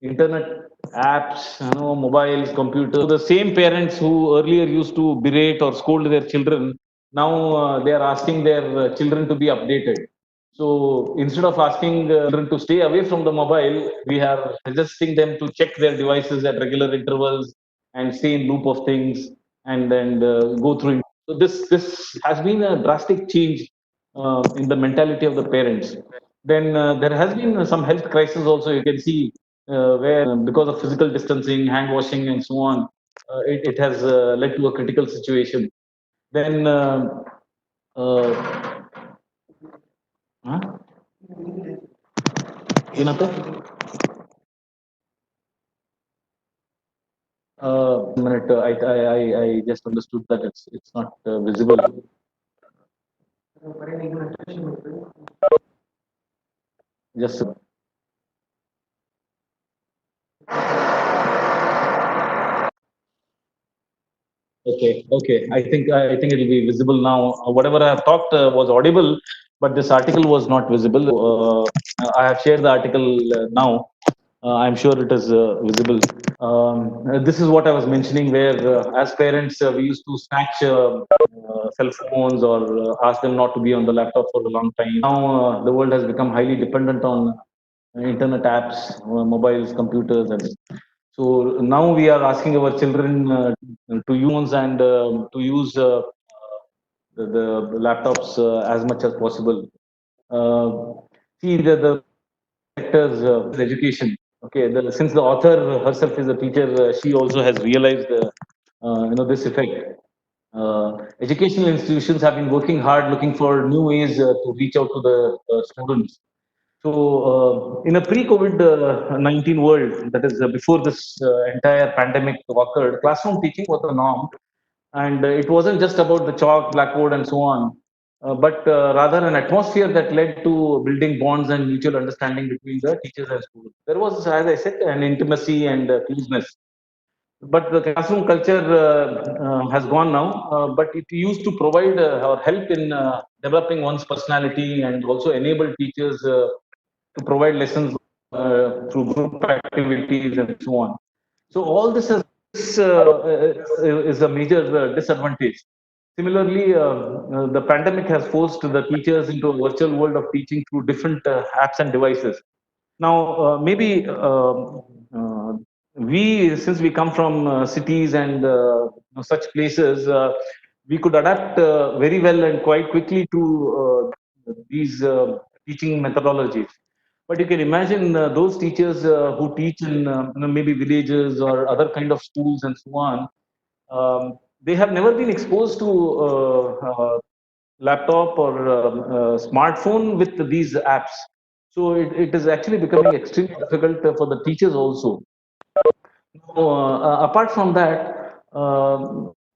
internet apps, mobiles, computers. So the same parents who earlier used to berate or scold their children, now they are asking their children to be updated. So instead of asking children to stay away from the mobile, we are suggesting them to check their devices at regular intervals and stay in loop of things, and go through. So this has been a drastic change in the mentality of the parents. Then there has been some health crisis also. You can see where, because of physical distancing, hand washing, and so on, it has led to a critical situation. Then, uh, huh? ಏನಂತೆ? One minute, I just understood that it's not visible. Just okay. I think it will be visible now. Whatever I have talked was audible, but this article was not visible. I have shared the article now. I'm sure it is visible. This is what I was mentioning, where as parents, we used to snatch cell phones, or ask them not to be on the laptop for a long time. Now the world has become highly dependent on internet apps, mobiles, computers, and so now we are asking our children to use and to use the laptops as much as possible. See, the sectors education. Okay, since the author herself is a teacher, she also has realized this effect. Educational institutions have been working hard, looking for new ways to reach out to the students. So, in a pre-COVID 19 world, that is before this entire pandemic occurred, classroom teaching was the norm, and it wasn't just about the chalk, blackboard, and so on, but rather an atmosphere that led to building bonds and mutual understanding between the teachers and students. There was, as I said, an intimacy and closeness. But the classroom culture has gone now. But it used to provide or help in developing one's personality, and also enable teachers to provide lessons through group activities and so on. So all this is a major disadvantage. Similarly, the pandemic has forced the teachers into a virtual world of teaching through different apps and devices. Now, maybe since we come from cities and such places, we could adapt very well and quite quickly to these teaching methodologies. But you can imagine those teachers who teach in maybe villages or other kind of schools and so on. They have never been exposed to laptop or smartphone with these apps. So it is actually becoming extremely difficult for the teachers also. So, apart from that,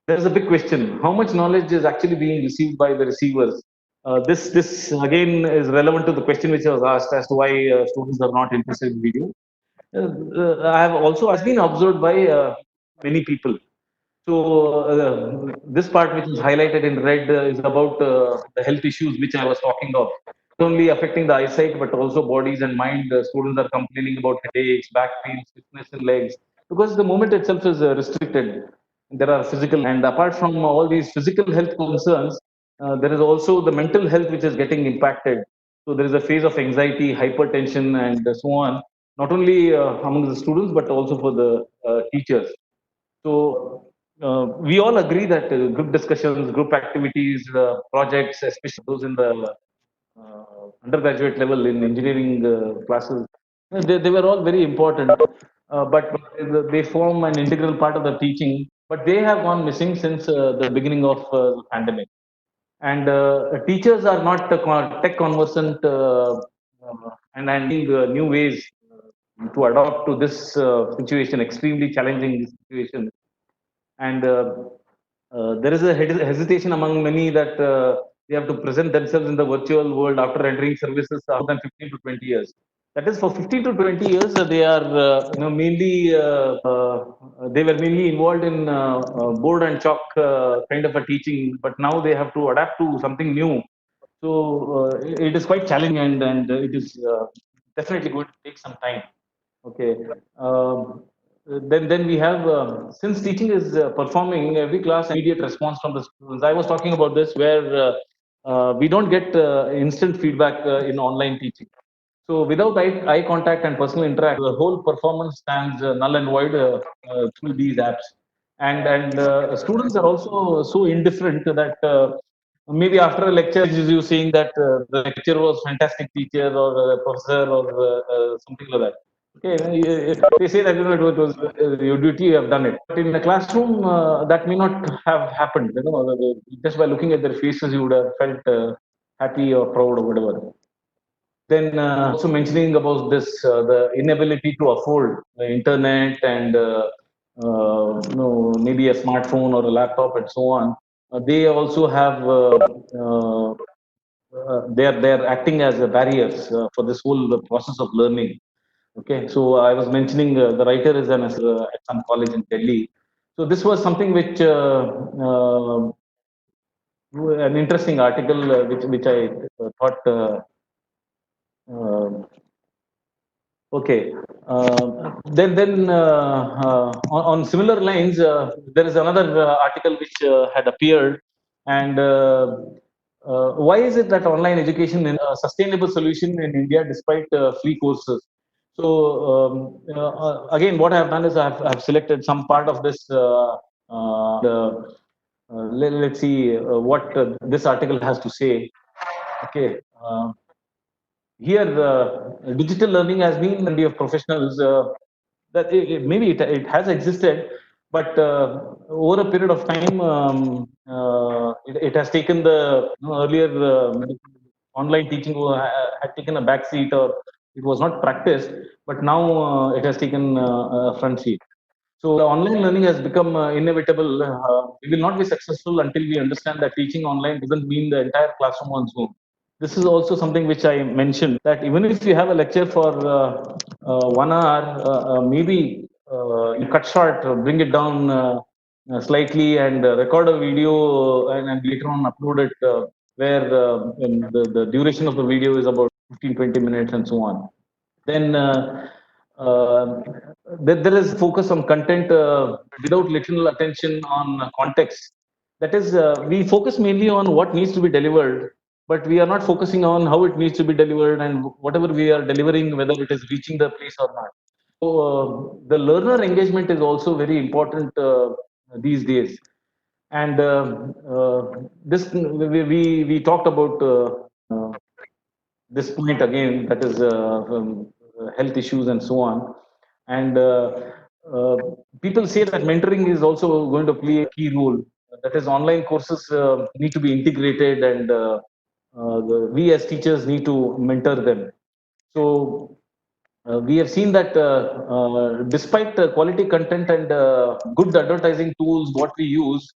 there is a big question: how much knowledge is actually being received by the receivers? This again is relevant to the question which I was asked as to why students are not interested in video. I have also has been observed by many people. So this part which is highlighted in red is about the health issues which I was talking of. Not only affecting the eyesight but also bodies and mind. Students are complaining about headaches, back pain, stiffness in legs because the movement itself is restricted. There are physical, and apart from all these physical health concerns, there is also the mental health which is getting impacted. So there is a phase of anxiety, hypertension, and so on. Not only among the students but also for the teachers. So we all agree that group discussions, group activities, projects, especially those in the undergraduate level in engineering classes, they were all very important. But they form an integral part of the teaching. But they have gone missing since the beginning of the pandemic. And teachers are not tech conversant and new ways to adapt to this situation, extremely challenging situation. And there is a hesitation among many that they have to present themselves in the virtual world after entering services more than 15 to 20 years. That is, for 15 to 20 years, they are mainly they were mainly involved in board and chalk kind of a teaching, but now they have to adapt to something new. So it is quite challenging, and it is definitely going to take some time. Okay. Then we have since teaching is performing every class immediate response from the students. I was talking about this where we don't get instant feedback in online teaching. So without eye contact and personal interaction, the whole performance stands null and void through these apps. And students are also so indifferent that maybe after a lecture, you saying that the lecture was fantastic teacher or professor or something like that. Okay, they say that it was your duty, you have done it. But in the classroom, that may not have happened. Just by looking at their faces, you would have felt happy or proud or whatever. Then also mentioning about this, the inability to afford the internet and maybe a smartphone or a laptop and so on. They also have they're acting as a barriers for this whole process of learning. Okay, so I was mentioning the writer is at some college in Delhi. So this was something which an interesting article which I thought. Uh, Okay. On similar lines, there is another article which had appeared, and why is it that online education is a sustainable solution in India despite free courses? So again, what I have done is I've selected some part of this. Let's see what this article has to say. Okay. Here digital learning has been of professionals that maybe it has existed, but over a period of time it has taken the earlier online teaching had taken a back seat, or it was not practiced, but now it has taken a front seat. So the online learning has become inevitable. We will not be successful until we understand that teaching online doesn't mean the entire classroom on Zoom. This is also something which I mentioned, that even if you have a lecture for 1 hour, maybe you cut short, bring it down slightly, and record a video, and later on upload it, where the duration of the video is about 15-20 minutes and so on. Then uh, there is focus on content without little attention on context. That is, we focus mainly on what needs to be delivered, but we are not focusing on how it needs to be delivered and whatever we are delivering, whether it is reaching the place or not. the learner engagement is also very important these days. And this we talked about this point again, that is health issues and so on. And uh, people say that mentoring is also going to play a key role. That is, online courses need to be integrated, and we as teachers need to mentor them. So we have seen that despite quality content and good advertising tools, what we use,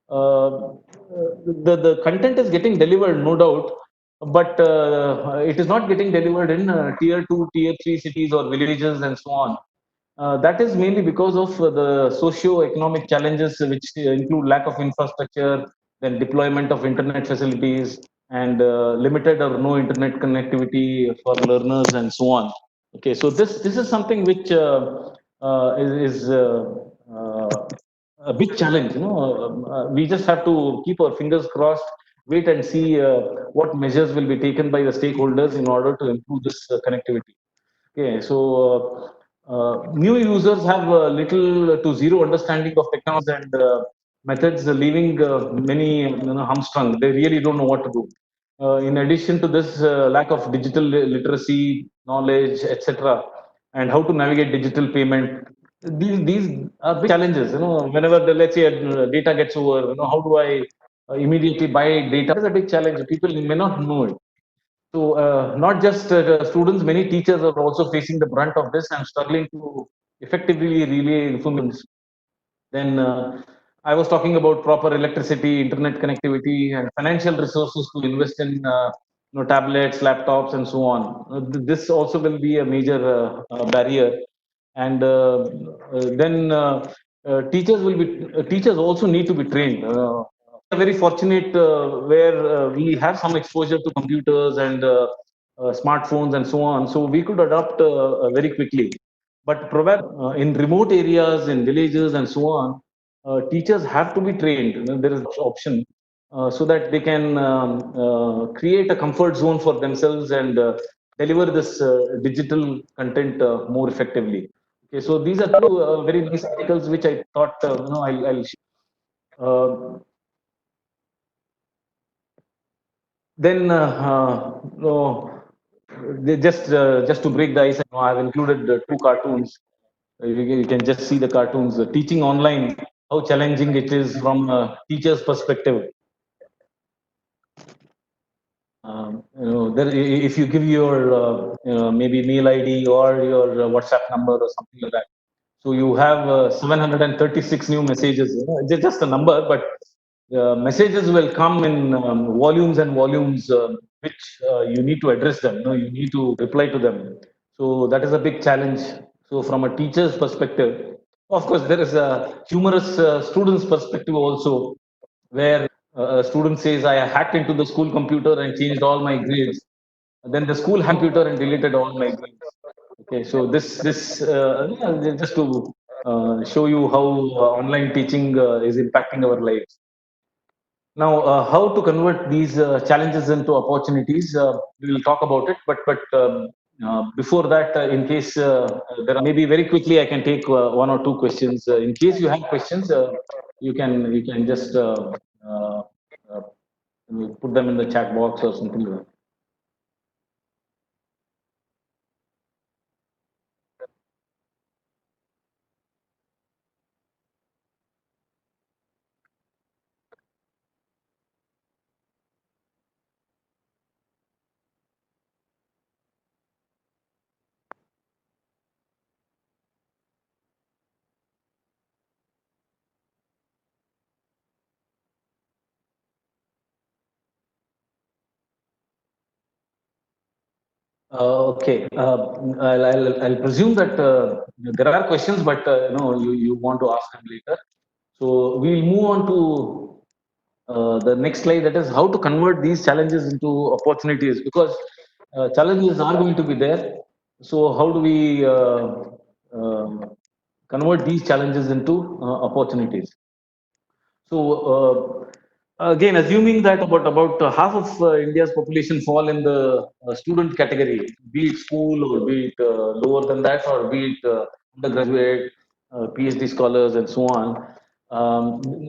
the content is getting delivered, no doubt, but it is not getting delivered in tier 2, tier 3 cities or villages and so on. That is mainly because of the socio-economic challenges, which include lack of infrastructure, then deployment of internet facilities, and limited or no internet connectivity for learners and so on. Okay, so this is something which is uh, a big challenge. We just have to keep our fingers crossed, wait and see what measures will be taken by the stakeholders in order to improve this connectivity. Okay, so new users have little to zero understanding of technologies and methods, leaving many hamstrung. They really don't know what to do. In addition to this, lack of digital literacy, knowledge, etc., and how to navigate digital payment. These are big challenges. Whenever let's say data gets over, how do I immediately buy data? That is a big challenge. People may not know it. So, not just students, many teachers are also facing the brunt of this and struggling to effectively relay information. Then I was talking about proper electricity, internet connectivity, and financial resources to invest in tablets, laptops, and so on. This also will be a major barrier. And then teachers will be teachers also need to be trained. We are very fortunate where we have some exposure to computers and smartphones and so on, so we could adapt very quickly. But probably in remote areas, in villages, and so on, teachers have to be trained. There is option so that they can create a comfort zone for themselves and deliver this digital content more effectively. Okay, so these are two very nice articles which I thought I'll then no, just to break the ice, I've included two cartoons. You can just see the cartoons. Teaching online, how challenging it is from a teacher's perspective. If you give your maybe mail ID or your WhatsApp number or something like that, so you have 736 new messages. It's just a number, but messages will come in volumes and volumes, which you need to address them. You need to reply to them. So that is a big challenge. So from a teacher's perspective, of course, there is a humorous student's perspective also, where a student says, "I hacked into the school computer and changed all my grades." Then the school computer and deleted all my grades. Okay, so yeah, just to show you how online teaching is impacting our lives. Now, how to convert these challenges into opportunities? We will talk about it, but before that, in case there are maybe very quickly, I can take one or two questions. In case you have questions, you can just uh, uh, put them in the chat box or something like that. Okay, I'll presume that there are questions, but you want to ask them later. So we'll move on to the next slide. That is how to convert these challenges into opportunities, because challenges are going to be there. So how do we convert these challenges into opportunities? So again, assuming that about half of India's population fall in the student category, be it school or be it lower than that, or be it undergraduate, PhD scholars, and so on.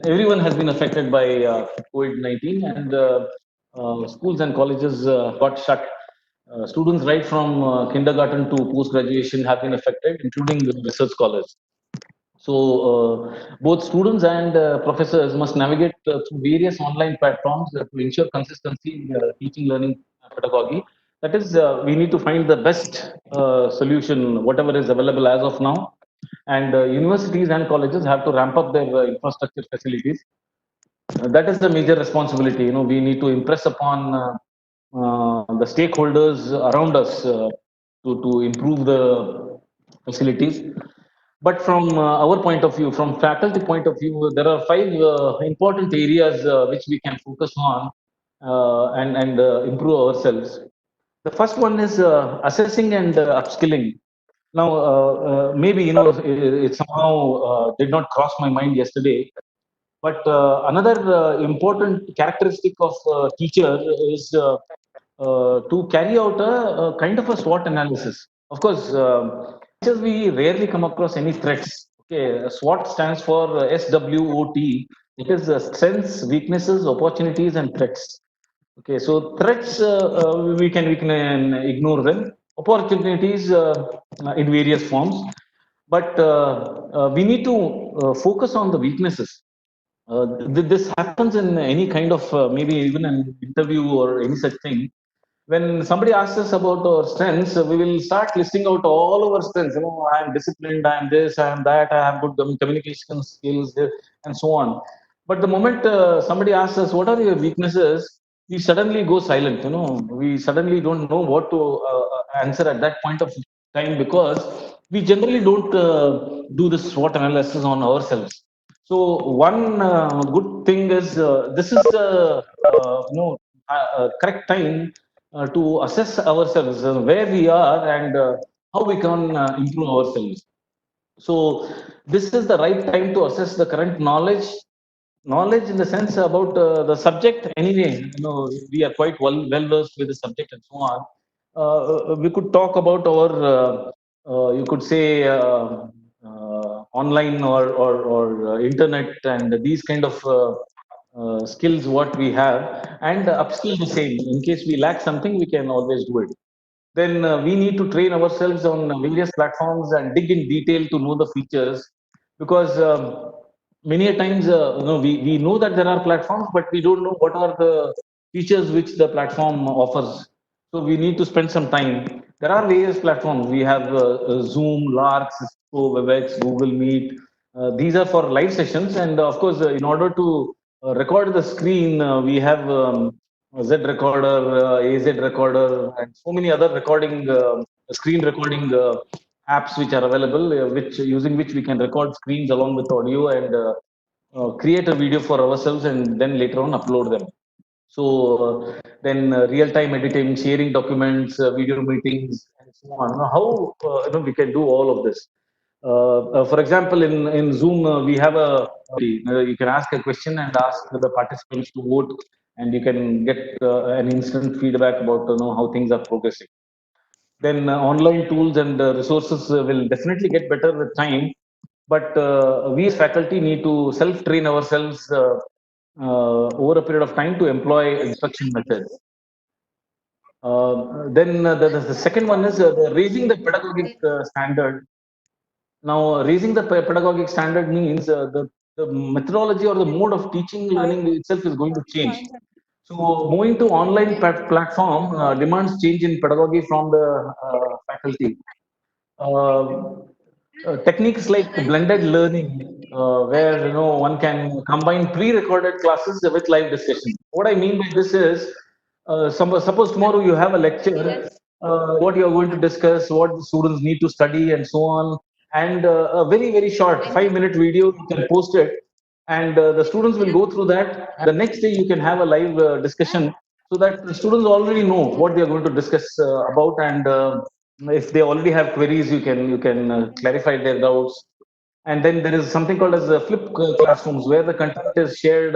Everyone has been affected by COVID-19, and schools and colleges got shut. Students right from kindergarten to post graduation have been affected, including research scholars. So, both students and professors must navigate through various online platforms to ensure consistency in teaching, learning, pedagogy. That is, we need to find the best solution, whatever is available as of now. And universities and colleges have to ramp up their infrastructure facilities. That is the major responsibility. We need to impress upon the stakeholders around us to improve the facilities. But from our point of view, from faculty point of view, there are five important areas which we can focus on and improve ourselves. The first one is assessing and upskilling. Now, maybe it somehow did not cross my mind yesterday, but another important characteristic of teacher is to carry out a kind of a SWOT analysis. Of course, teachers we rarely come across any threats. Okay, SWOT stands for SWOT. It is strengths, weaknesses, opportunities, and threats. Okay, so threats we can ignore them. Opportunities in various forms, but we need to focus on the weaknesses. This happens in any kind of maybe even an interview or any such thing. When somebody asks us about our strengths, we will start listing out all our strengths. I am disciplined, I am this, I am that, I have good communication skills, and so on. But the moment somebody asks us, what are your weaknesses? We suddenly go silent. We suddenly don't know what to answer at that point of time, because we generally don't do this SWOT analysis on ourselves. So one good thing is this is the correct time to assess ourselves, where we are, and how we can improve ourselves. So this is the right time to assess the current knowledge in the sense about the subject. Anyway, we are quite well versed with the subject and so on. We could talk about our you could say online or internet and these kind of skills what we have, and upskill the same. In case we lack something, we can always do it. Then we need to train ourselves on various platforms and dig in detail to know the features, because many a times we know that there are platforms, but we don't know what are the features which the platform offers. So we need to spend some time. There are various platforms. We have Zoom, Lark, Cisco, Webex, Google Meet. These are for live sessions, and of course, in order to record the screen, we have Z recorder, AZ recorder, and so many other recording screen recording apps which are available, which using which we can record screens along with audio and create a video for ourselves, and then later on upload them. So then real-time editing, sharing documents, video meetings, and so on. Now, how we can do all of this? For example, in Zoom, we have you can ask a question and ask the participants to vote, and you can get an instant feedback about how things are progressing. Then online tools and resources will definitely get better with time, but we as faculty need to self-train ourselves over a period of time to employ instruction methods. Then the second one is raising the pedagogic standard. Now, raising the pedagogic standard means the methodology or the mode of teaching learning itself is going to change. So, moving to online platform demands change in pedagogy from the faculty. Uh, Techniques like blended learning, where one can combine pre-recorded classes with live discussion. What I mean by this is, suppose tomorrow you have a lecture, what you are going to discuss, what the students need to study, and so on, and a very short 5-minute video you can post it, and the students will go through that. The next day you can have a live discussion, so that the students already know what they are going to discuss about, and if they already have queries, you can clarify their doubts. And then there is something called as flip classrooms, where the content is shared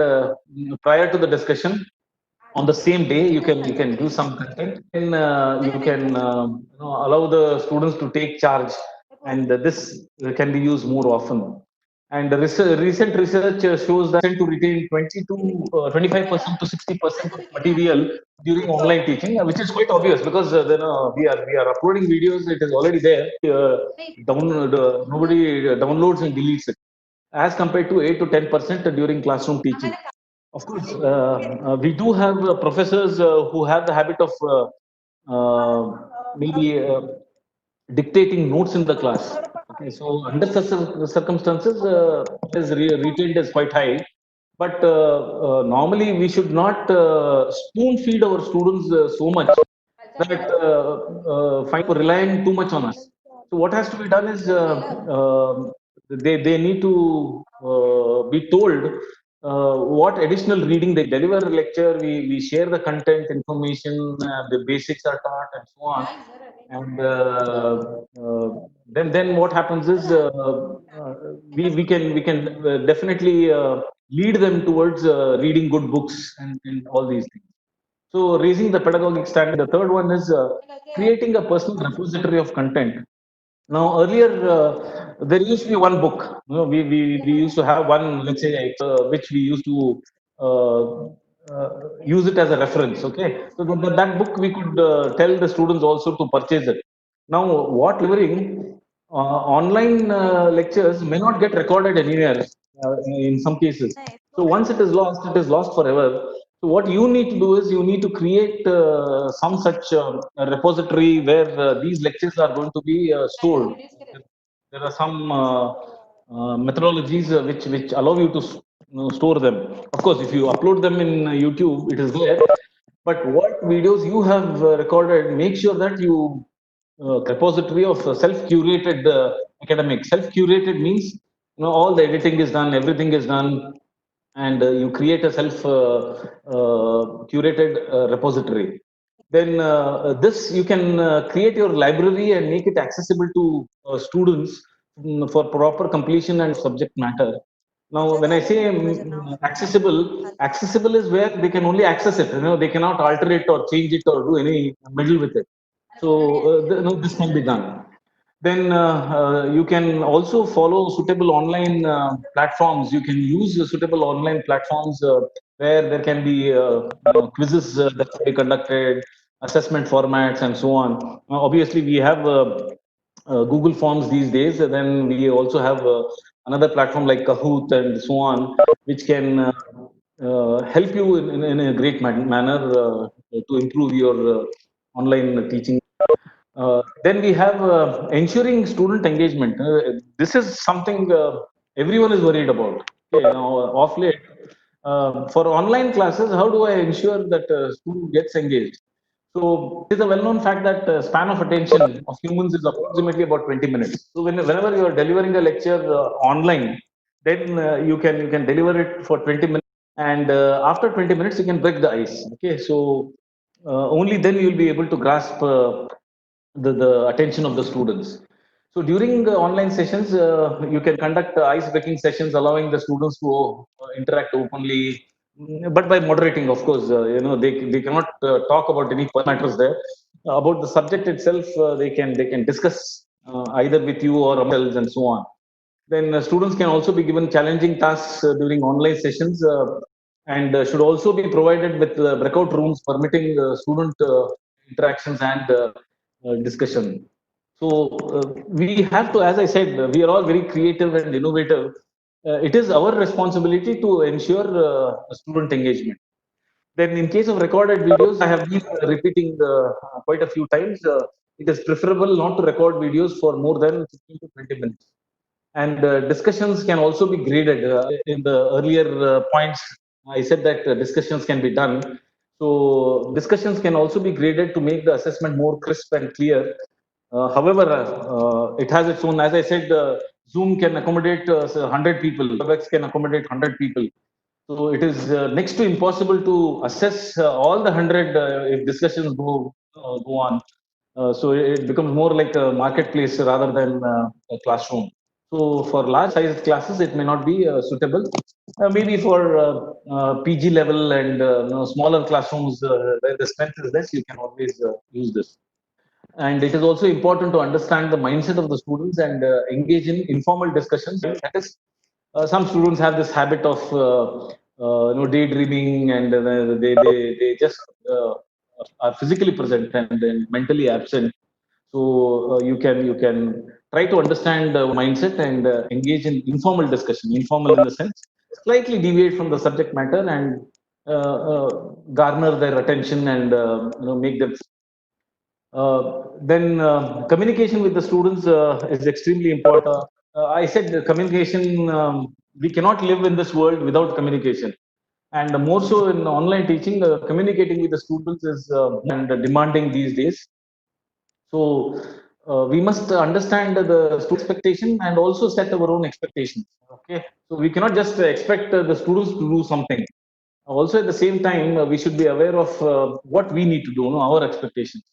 prior to the discussion. On the same day, you can do some content, and you can allow the students to take charge and this can be used more often. And the recent research shows that to retain 20 to 25% to 60% of material during online teaching, which is quite obvious because then we are uploading videos. It is already there. Nobody downloads and deletes it, as compared to 8 to 10% during classroom teaching. Of course, we do have professors who have the habit of maybe dictating notes in the class. Okay, so under such circumstances, is retained as quite high. But normally, we should not spoon feed our students so much that find for relying too much on us. So what has to be done is they need to be told what additional reading they deliver a lecture. We share the content, information, the basics are taught, and so on. And then what happens is we can definitely lead them towards reading good books and all these things. So raising the pedagogic standard. The third one is creating a personal repository of content. Now, earlier, there used to be one book. We used to have one, let's say, which we used to uh, use it as a reference. Okay, so that book we could tell the students also to purchase it. Now, what delivering online lectures may not get recorded anywhere in some cases. So once it is lost forever. So what you need to do is you need to create some such repository where these lectures are going to be stored. There are some methodologies which allow you to store them. Of course, if you upload them in YouTube, it is there. But what videos you have recorded, make sure that you repository of self-curated academic. Self-curated means all the editing is done, everything is done, and you create a self curated repository. Then this you can create your library and make it accessible to students for proper completion and subject matter. Now, when I say accessible is where they can only access it. They cannot alter it or change it or do any middle with it. So this can be done. Then you can also follow suitable online platforms. You can use suitable online platforms where there can be quizzes that can be conducted, assessment formats, and so on. Obviously, we have Google Forms these days. And then we also have another platform like Kahoot and so on, which can help you in a great manner to improve your online teaching. Then we have ensuring student engagement. This is something everyone is worried about. Okay, off late, for online classes, how do I ensure that student gets engaged? So it is a well-known fact that span of attention of humans is approximately about 20 minutes. So whenever you are delivering a lecture online, then you can deliver it for 20 minutes, and after 20 minutes you can break the ice. Okay, so only then you will be able to grasp the attention of the students. So during the online sessions, you can conduct ice-breaking sessions, allowing the students to interact openly, but by moderating, of course. They cannot talk about any matters there. About the subject itself, they can discuss either with you or themselves and so on. Then students can also be given challenging tasks during online sessions, and should also be provided with breakout rooms permitting student interactions and discussion. So we have to, as I said, we are all very creative and innovative. It is our responsibility to ensure student engagement. Then, in case of recorded videos, I have been repeating quite a few times. It is preferable not to record videos for more than 15 to 20 minutes. And discussions can also be graded. In the earlier points, I said that discussions can be done. So discussions can also be graded to make the assessment more crisp and clear. However, it has its own. As I said, Zoom can accommodate 100 people. WebEx can accommodate 100 people. So it is next to impossible to assess all the 100 if discussions go on. So it becomes more like a marketplace rather than a classroom. So for large sized classes, it may not be suitable. Maybe for PG level and smaller classrooms where the strength is less, you can always use this. And it is also important to understand the mindset of the students and engage in informal discussions. That is, some students have this habit of daydreaming, and they just are physically present and then mentally absent. So you can try to understand the mindset and engage in informal discussion. Informal in the sense, slightly deviate from the subject matter and garner their attention and make them. Then communication with the students is extremely important. I said communication. We cannot live in this world without communication, and more so in online teaching. Communicating with the students is and demanding these days. So we must understand the student expectation and also set our own expectations. Okay, so we cannot just expect the students to do something. Also, at the same time, we should be aware of what we need to do, our expectations.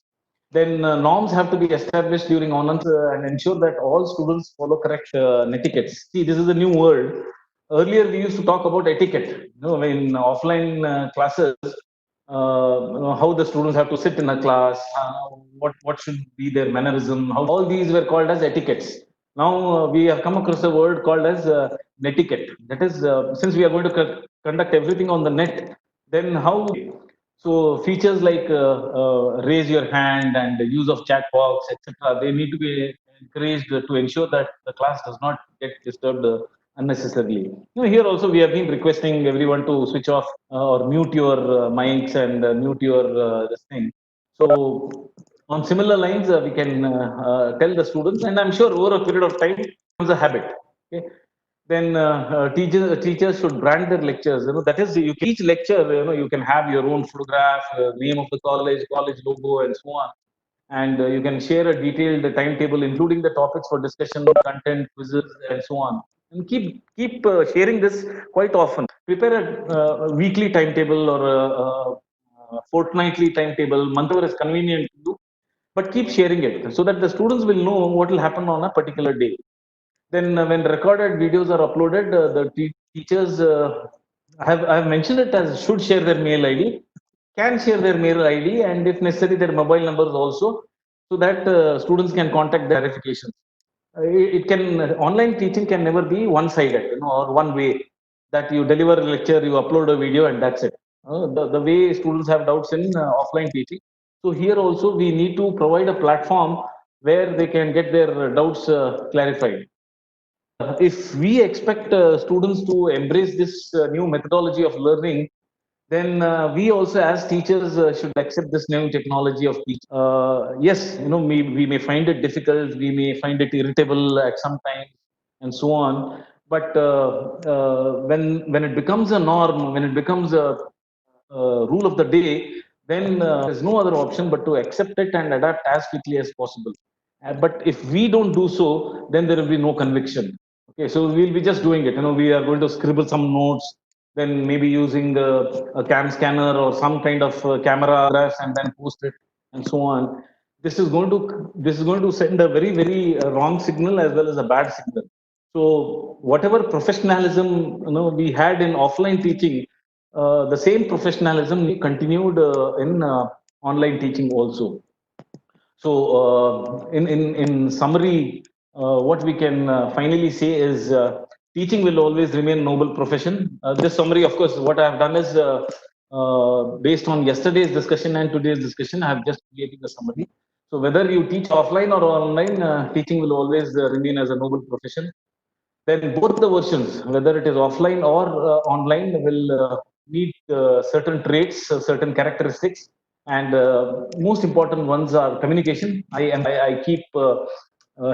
Then norms have to be established during online and ensure that all students follow correct etiquettes. See, this is a new word. Earlier, we used to talk about etiquette. In offline classes, how the students have to sit in a class, what should be their mannerism, how all these were called as etiquettes. Now we have come across a word called as netiquette. That is, since we are going to conduct everything on the net, then how? So features like raise your hand and the use of chat box, etc., they need to be encouraged to ensure that the class does not get disturbed unnecessarily. Here also we have been requesting everyone to switch off or mute your mics and mute your this thing. So on similar lines, we can tell the students, and I'm sure over a period of time, it becomes a habit. Okay. Then teachers should brand their lectures. That is, you can, each lecture, you can have your own photograph, name of the college logo, and so on. And you can share a detailed timetable, including the topics for discussion, content, quizzes, and so on. And keep sharing this quite often. Prepare a weekly timetable or a fortnightly timetable, monthly is convenient to you, but keep sharing it so that the students will know what will happen on a particular day. Then, when recorded videos are uploaded, the teachers I have mentioned it as should share their mail ID, can share their mail ID, and if necessary, their mobile numbers also, so that students can contact their verifications. It can online teaching can never be one-sided, or one way, that you deliver a lecture, you upload a video, and that's it. The way students have doubts in offline teaching. So here also we need to provide a platform where they can get their doubts clarified. If we expect students to embrace this new methodology of learning, then we also as teachers should accept this new technology of teaching. Yes, we may find it difficult, we may find it irritable at some times, and so on. But when it becomes a norm, when it becomes a rule of the day, then there's no other option but to accept it and adapt as quickly as possible. But if we don't do so, then there will be no conviction. Okay, so we'll be just doing it. We are going to scribble some notes, then maybe using a cam scanner or some kind of camera graphs, and then post it, and so on. This is going to send a very very wrong signal as well as a bad signal. So whatever professionalism we had in offline teaching, the same professionalism we continued in online teaching also. So, in summary, what we can finally say is teaching will always remain noble profession. This summary, of course, what I have done is based on yesterday's discussion and today's discussion. I have just created a summary. So, whether you teach offline or online, teaching will always remain as a noble profession. Then both the versions, whether it is offline or online, will need certain traits, certain characteristics, and most important ones are communication. I keep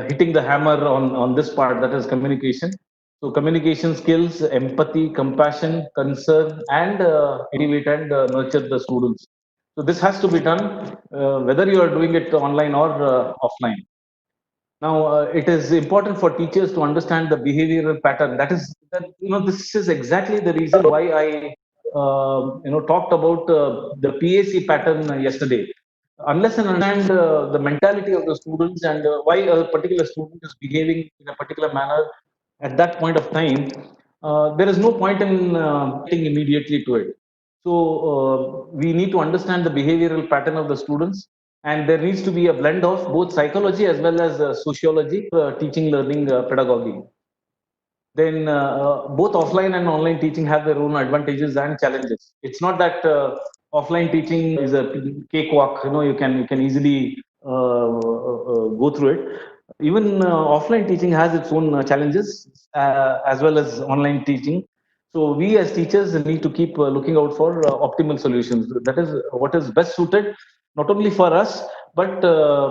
hitting the hammer on this part, that is communication. So communication skills, empathy, compassion, concern, and motivate and nurture the students. So this has to be done whether you are doing it online or offline. Now, it is important for teachers to understand the behavioral pattern. That is, that this is exactly the reason why I, talked about the PAC pattern yesterday. Unless and understand the mentality of the students and why a particular student is behaving in a particular manner at that point of time, there is no point in getting immediately to it. So we need to understand the behavioral pattern of the students, and there needs to be a blend of both psychology as well as sociology, teaching, learning, pedagogy. Then both offline and online teaching have their own advantages and challenges. It's not that offline teaching is a cakewalk. You can easily go through it. Even offline teaching has its own challenges as well as online teaching. So we as teachers need to keep looking out for optimal solutions. That is what is best suited not only for us but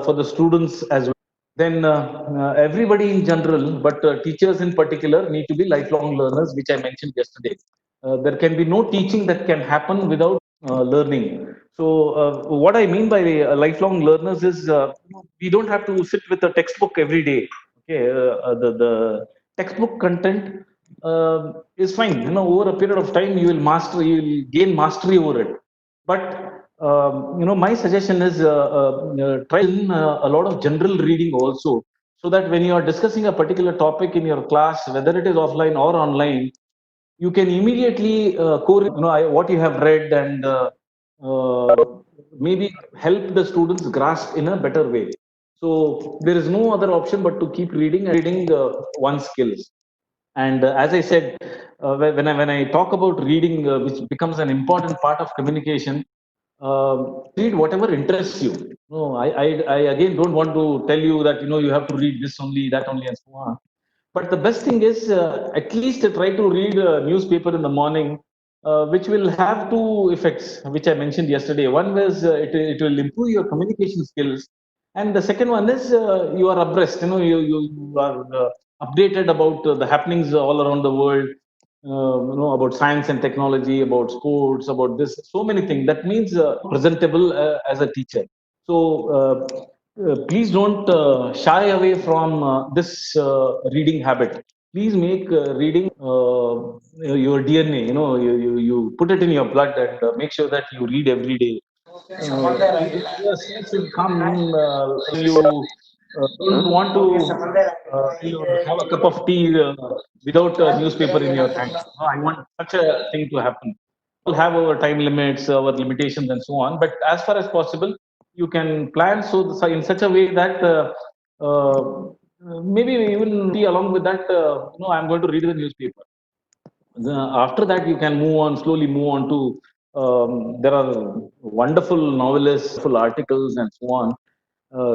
for the students as well. Then everybody in general, but teachers in particular, need to be lifelong learners, which I mentioned yesterday. There can be no teaching that can happen without learning. So, what I mean by lifelong learners is we don't have to sit with a textbook every day. Okay, the textbook content is fine. Over a period of time, you will gain mastery over it. But my suggestion is try in a lot of general reading also, so that when you are discussing a particular topic in your class, whether it is offline or online, you can immediately what you have read and maybe help the students grasp in a better way. So there is no other option but to keep reading one's skills. And as I said, when I talk about reading, which becomes an important part of communication, read whatever interests you. No, I again don't want to tell you that you have to read this only, that only, and so on. But the best thing is at least try to read a newspaper in the morning, which will have two effects, which I mentioned yesterday. One was it will improve your communication skills, and the second one is you are abreast. You are updated about the happenings all around the world. About science and technology, about sports, about this, so many things. That means presentable as a teacher. So please don't shy away from this reading habit. Please make reading your DNA. You put it in your blood and make sure that you read every day. Yes, it should come when you don't want to have a cup of tea without a newspaper in your hand. No, I want such a thing to happen. We'll have our time limits, our limitations, and so on. But as far as possible, you can plan so in such a way that maybe even tea along with that. I'm going to read the newspaper. After that, you can slowly move on to. There are wonderful novelists, full articles, and so on.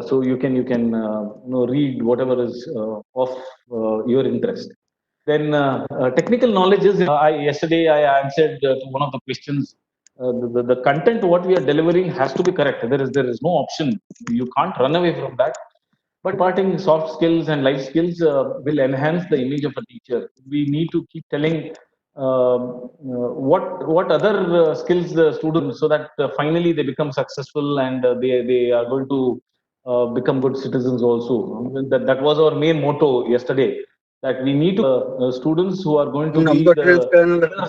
So you can read whatever is of your interest. Then technical knowledge is. Yesterday I answered to one of the questions. The content what we are delivering has to be correct. There is no option. You can't run away from that. But imparting soft skills and life skills will enhance the image of a teacher. We need to keep telling what other skills the students, so that finally they become successful and they are going to become good citizens also. That was our main motto yesterday. That we need to students who are going to be the leaders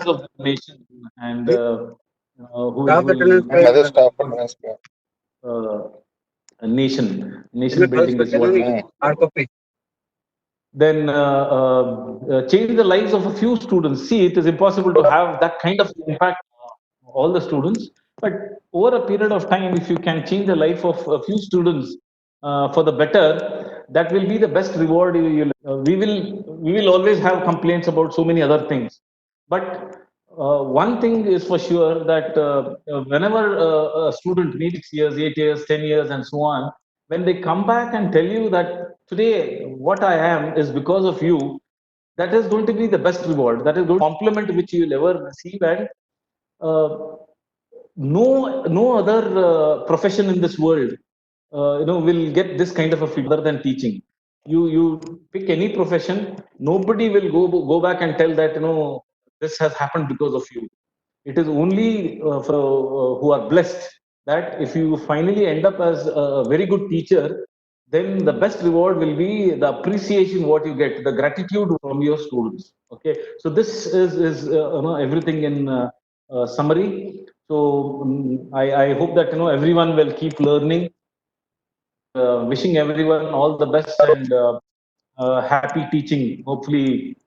of the nation and who will a nation building is what we then change the lives of a few students. See, it is impossible to have that kind of impact on all the students, but over a period of time, if you can change the life of a few students for the better, that will be the best reward. We will always have complaints about so many other things, but one thing is for sure that whenever a student, maybe 6 years, 8 years, 10 years, and so on, when they come back and tell you that today what I am is because of you, that is going to be the best reward. That is going to compliment which you will ever receive, and uh, no other profession in this world will get this kind of a feedback other than teaching. You pick any profession, nobody will go back and tell that this has happened because of you. It is only for who are blessed, that if you finally end up as a very good teacher, then the best reward will be the appreciation what you get, the gratitude from your students. Okay, so this is everything in summary. So I hope that everyone will keep learning. Wishing everyone all the best and happy teaching. Hopefully,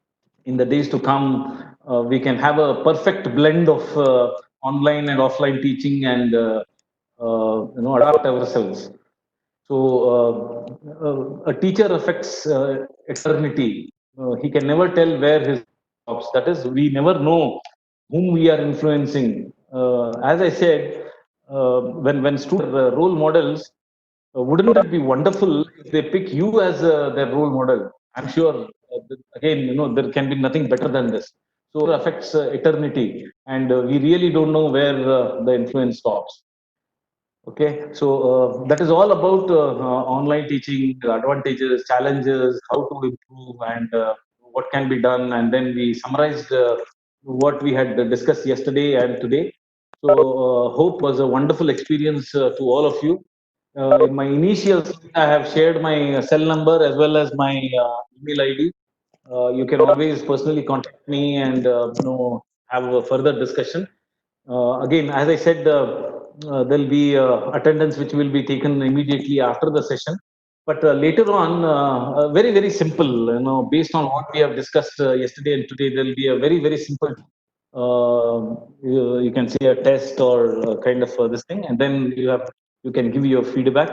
in the days to come, we can have a perfect blend of online and offline teaching, and adapt ourselves. So a teacher affects eternity. He can never tell where his stops. That is, we never know whom we are influencing. As I said, when students are role models, wouldn't it be wonderful if they pick you as their role model? I'm sure. Again, there can be nothing better than this. So it affects eternity, and we really don't know where the influence stops. Okay, so that is all about online teaching, the advantages, challenges, how to improve, and what can be done. And then we summarized what we had discussed yesterday and today. So, hope was a wonderful experience to all of you. In my initial, I have shared my cell number as well as my email ID. You can always personally contact me and have a further discussion. Again, as I said, there'll be attendance which will be taken immediately after the session. But later on, very simple. Based on what we have discussed yesterday and today, there'll be a very simple. You can say a test or kind of this thing, and then you can give your feedback,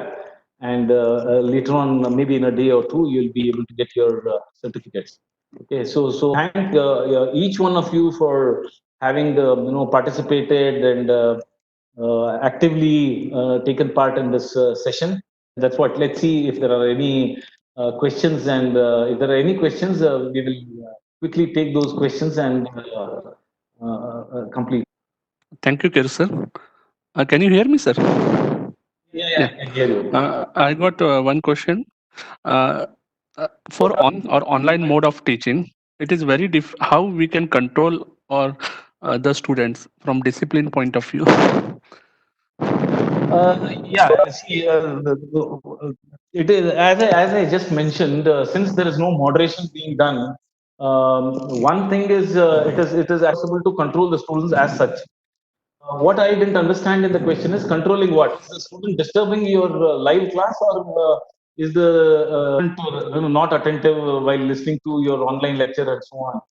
and later on, maybe in a day or two, you'll be able to get your certificates. Okay, so thank yeah, each one of you for having participated and actively taken part in this session. That's what. Let's see if there are any questions, and if there are any questions, we will quickly take those questions and complete. Thank you, Kiru sir. Can you hear me, sir? Yeah, I can hear you. I got one question. Uh, for on or online mode of teaching, it is very how we can control or the students from discipline point of view. Yeah, see, it is as I just mentioned. Since there is no moderation being done, one thing is it is possible to control the students as such. What I didn't understand in the question is controlling what? Is the student disturbing your live class, or is the student, not attentive while listening to your online lecture and so on?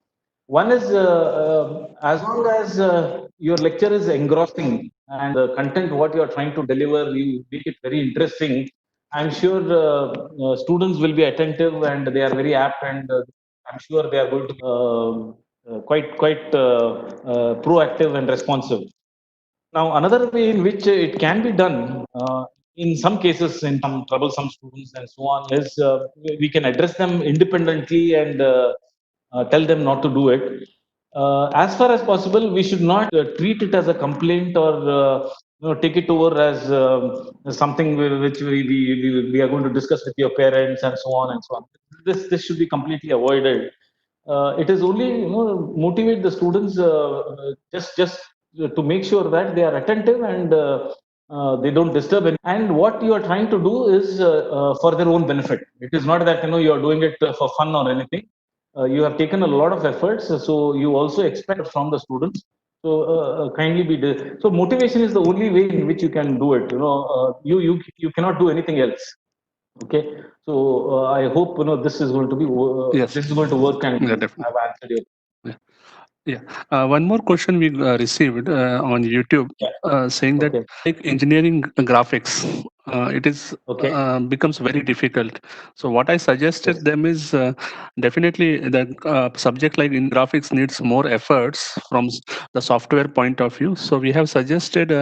One is as long as your lecture is engrossing and the content what you are trying to deliver, you make it very interesting. I'm sure students will be attentive and they are very apt, and I'm sure they are going to be quite proactive and responsive. Now, another way in which it can be done, in some cases, in some troublesome students and so on, is we can address them independently and tell them not to do it. As far as possible, we should not treat it as a complaint or take it over as something which we are going to discuss with your parents and so on and so on. This should be completely avoided. It is only motivate the students just to make sure that they are attentive and they don't disturb any. And what you are trying to do is for their own benefit. It is not that you are doing it for fun or anything. You have taken a lot of efforts, so you also expect from the students. So kindly so motivation is the only way in which you can do it. You cannot do anything else. Okay, so I hope this is going to be Yes. this is going to work, and Yeah, definitely. I've answered you. Yeah. Yeah. One more question we received on YouTube saying that Okay. like engineering graphics, it is Okay. becomes very difficult. So what I Yes. suggested them is definitely the subject like in graphics needs more efforts from the software point of view. So we have suggested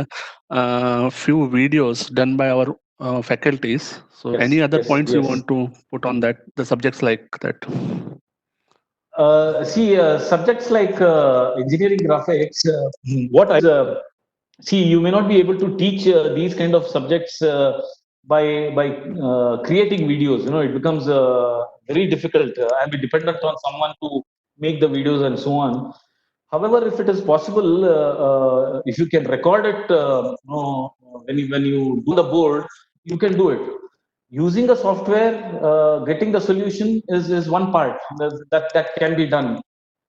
a few videos done by our faculties. So Yes. any other Yes. points you Yes. want to put on that, the subjects like that? See, subjects like engineering graphics, what I see, you may not be able to teach these kind of subjects by creating videos. It becomes very difficult and be dependent on someone to make the videos and so on. However, if it is possible, if you can record it, when you do the board, you can do it. Using a software, getting the solution is one part that can be done.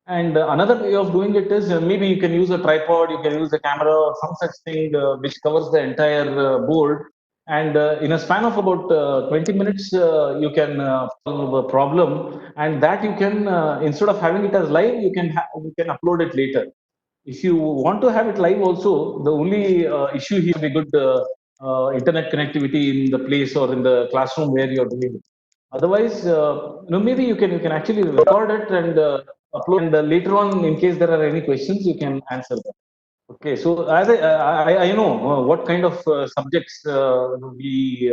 And another way of doing it is maybe you can use a tripod, you can use a camera or some such thing which covers the entire board. And in a span of about 20 minutes, you can solve a problem, and that you can instead of having it as live, you can upload it later. If you want to have it live also, the only issue here be good internet connectivity in the place or in the classroom where you're doing it. Otherwise, maybe you can actually record it and upload, and later on, in case there are any questions, you can answer them. Okay, so as I know what kind of subjects we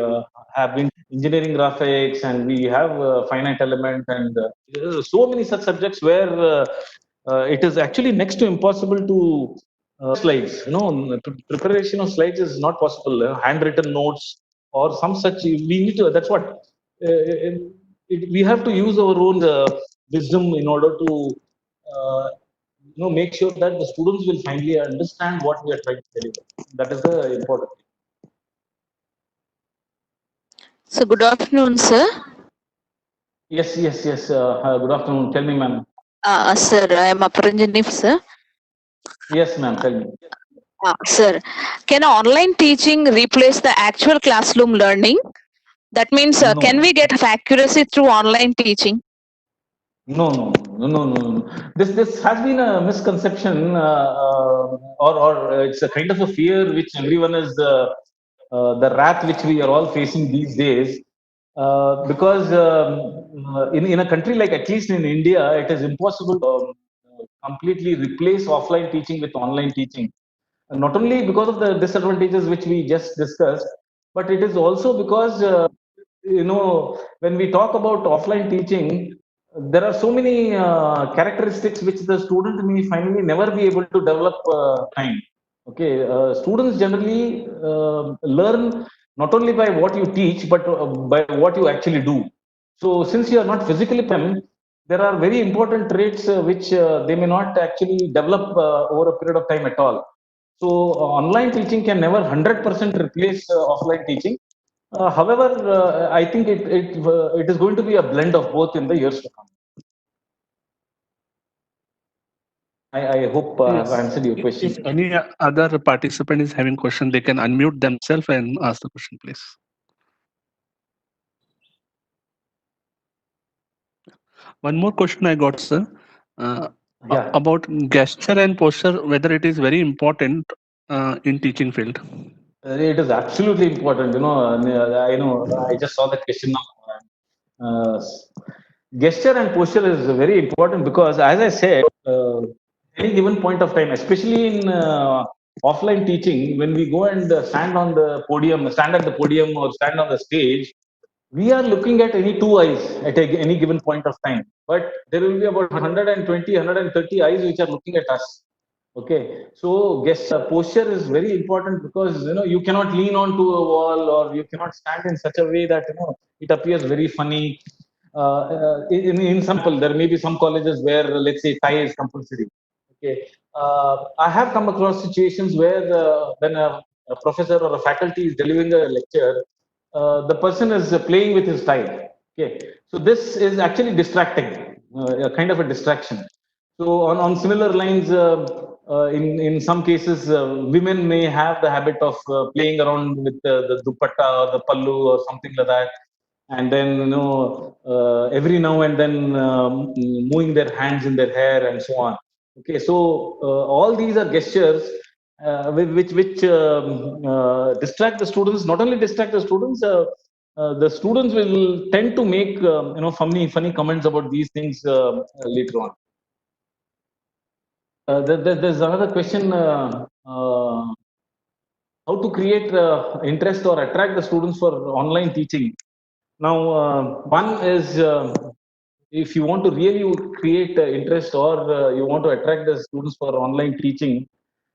have in engineering graphics, and we have finite element, and so many such subjects where it is actually next to impossible to slides. Preparation of slides is not possible. Handwritten notes or some such. We need to. That's what we have to use our own wisdom in order to. Make sure that the students will finally understand what we are trying to deliver. That is the important thing. So good afternoon, sir. Yes. Good afternoon. Tell me, ma'am. Sir, I am Aparanjani, sir. Yes, ma'am. Tell me. Sir, can online teaching replace the actual classroom learning? That means, No. can we get accuracy through online teaching? No. This has been a misconception, or it's a kind of a fear which everyone is the wrath which we are all facing these days. Because in a country like, at least in India, it is impossible to completely replace offline teaching with online teaching. Not only because of the disadvantages which we just discussed, but it is also because when we talk about offline teaching, there are so many characteristics which the student may finally never be able to develop time. Okay, students generally learn not only by what you teach, but by what you actually do. So since you are not physically present, there are very important traits which they may not actually develop over a period of time at all. So online teaching can never 100% replace offline teaching. However, I think it is going to be a blend of both in the years to come. I hope I've answered your question. If any other participant is having question, they can unmute themselves and ask the question, please. One more question I got, sir. Yeah. About gesture and posture, whether it is very important in teaching field. It is absolutely important. I know. I just saw that question now. Uh, Gesture and posture is very important because, as I said, any given point of time, especially in offline teaching, when we go and stand at the podium or stand on the stage, we are looking at any two eyes at any given point of time. But there will be about 120, 130 eyes which are looking at us. Okay, so posture is very important because you cannot lean onto a wall, or you cannot stand in such a way that it appears very funny. In sample, there may be some colleges where, let's say, tie is compulsory. Okay, I have come across situations where when a professor or a faculty is delivering a lecture, the person is playing with his tie. Okay, so this is actually distracting, a kind of a distraction. So on similar lines, in some cases, women may have the habit of playing around with the dupatta or the pallu or something like that, and then every now and then moving their hands in their hair and so on. Okay, so all these are gestures which distract the students. Not only distract the students. The students will tend to make funny comments about these things later on. There's another question: how to create interest or attract the students for online teaching. Now, one is, if you want to really create interest, or you want to attract the students for online teaching,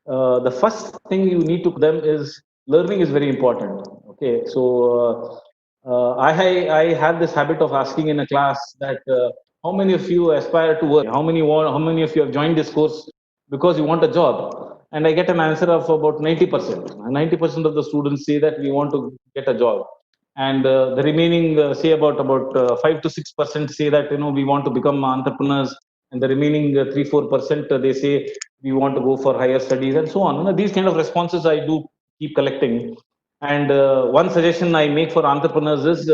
the first thing you need to them is learning is very important. Okay, so I have this habit of asking in a class that how many of you aspire to work? How many of you have joined this course because you want a job? And I get an answer of about 90%. 90% of the students say that we want to get a job, and the remaining say about 5 to 6% say that we want to become entrepreneurs, and the remaining 3-4% they say we want to go for higher studies and so on. These kind of responses I do keep collecting. And one suggestion I make for entrepreneurs is,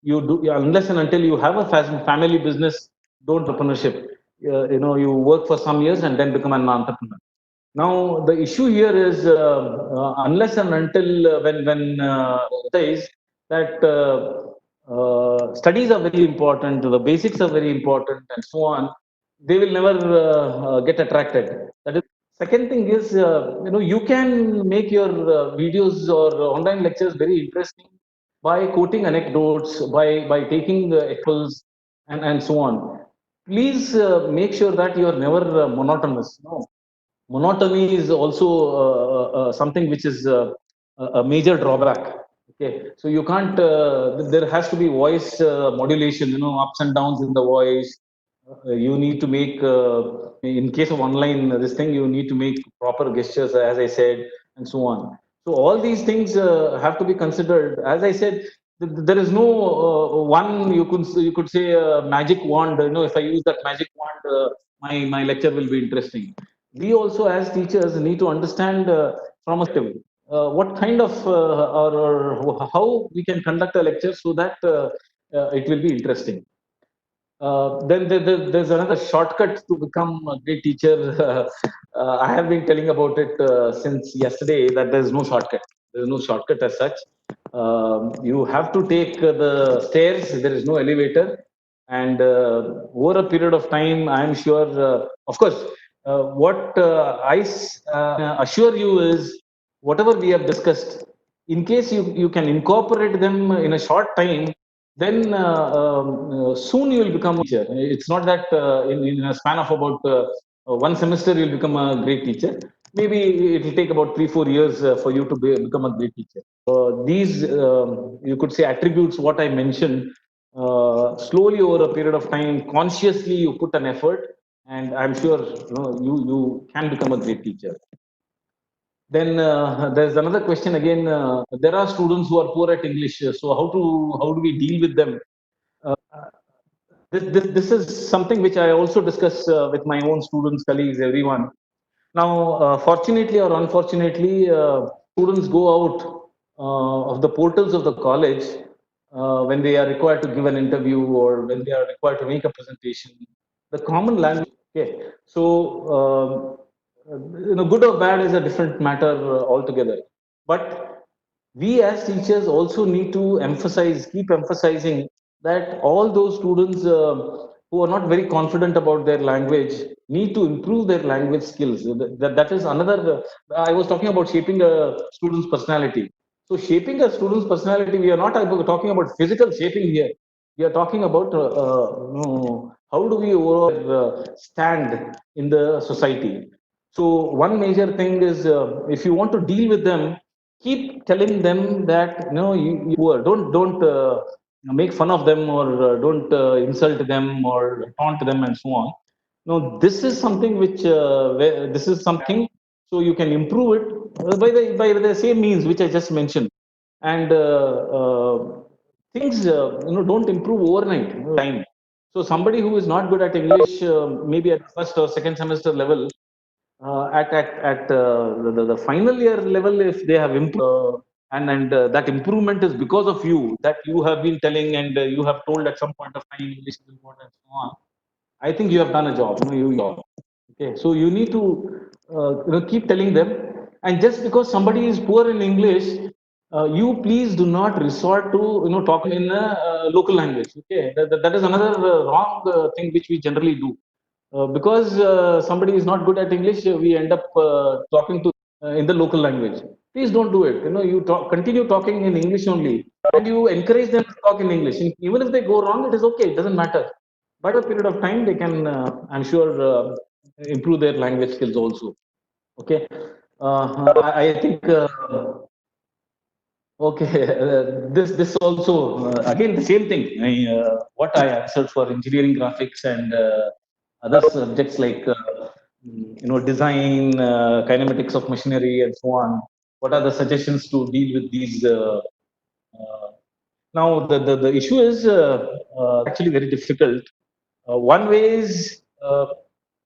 you do, unless and until you have a family business, don't entrepreneurship. You work for some years and then become an entrepreneur. Now the issue here is unless and until when says that studies are very important, the basics are very important, and so on, they will never get attracted. That is. Second thing is, you can make your videos or online lectures very interesting by quoting anecdotes, by taking examples, and so on. Please make sure that you are never monotonous. No, monotony is also something which is a major drawback. Okay, so you can't. There has to be voice modulation. Ups and downs in the voice. You need to make. In case of online, this thing you need to make proper gestures, as I said, and so on. So all these things have to be considered. As I said, there is no one you could say magic wand. If I use that magic wand, my lecture will be interesting. We also as teachers need to understand from a perspective what kind of or how we can conduct a lecture so that it will be interesting. Then there's another shortcut to become a great teacher. I have been telling about it since yesterday that there's no shortcut. There's no shortcut as such. You have to take the stairs. There is no elevator, and over a period of time, I'm sure. Of course, what I assure you is whatever we have discussed. In case you can incorporate them in a short time, then soon you will become a teacher. It's not that in a span of about one semester you'll become a great teacher. Maybe it will take about 3-4 years for you to become a great teacher. These you could say attributes what I mentioned, slowly over a period of time, consciously you put an effort, and I'm sure you can become a great teacher. Then there's another question again. There are students who are poor at English. So how do we deal with them? Uh, this is something which I also discuss with my own students, colleagues, everyone. Now, fortunately or unfortunately, students go out of the portals of the college when they are required to give an interview or when they are required to make a presentation. The common language. Okay, so good or bad is a different matter altogether. But we as teachers also need to keep emphasizing that all those students who are not very confident about their language need to improve their language skills. That is another. I was talking about shaping a student's personality. So, shaping a student's personality, we are not talking about physical shaping here. We are talking about how do we overall stand in the society. So, one major thing is if you want to deal with them, keep telling them that you poor. Don't make fun of them or don't insult them or taunt them and so on. No, this is something which this is something so you can improve it by the same means which I just mentioned, and things don't improve overnight. Time. So somebody who is not good at English, maybe at first or second semester level, at the final year level, if they have improved, and that improvement is because of you, that you have been telling and you have told at some point of time English is important and so on. I think you have done a job. Okay, so you need to keep telling them. And just because somebody is poor in English, you please do not resort to talk in a local language. Okay, that is another wrong thing which we generally do. Because somebody is not good at English, we end up talking to in the local language. Please don't do it. Continue talking in English only, and you encourage them to talk in English. And even if they go wrong, it is okay. It doesn't matter. By a period of time, they can, I'm sure, improve their language skills also. Okay, I think. Okay, this also again the same thing. What I answered for engineering, graphics, and other subjects like design, kinematics of machinery, and so on. What are the suggestions to deal with these? Now the issue is actually very difficult. One way is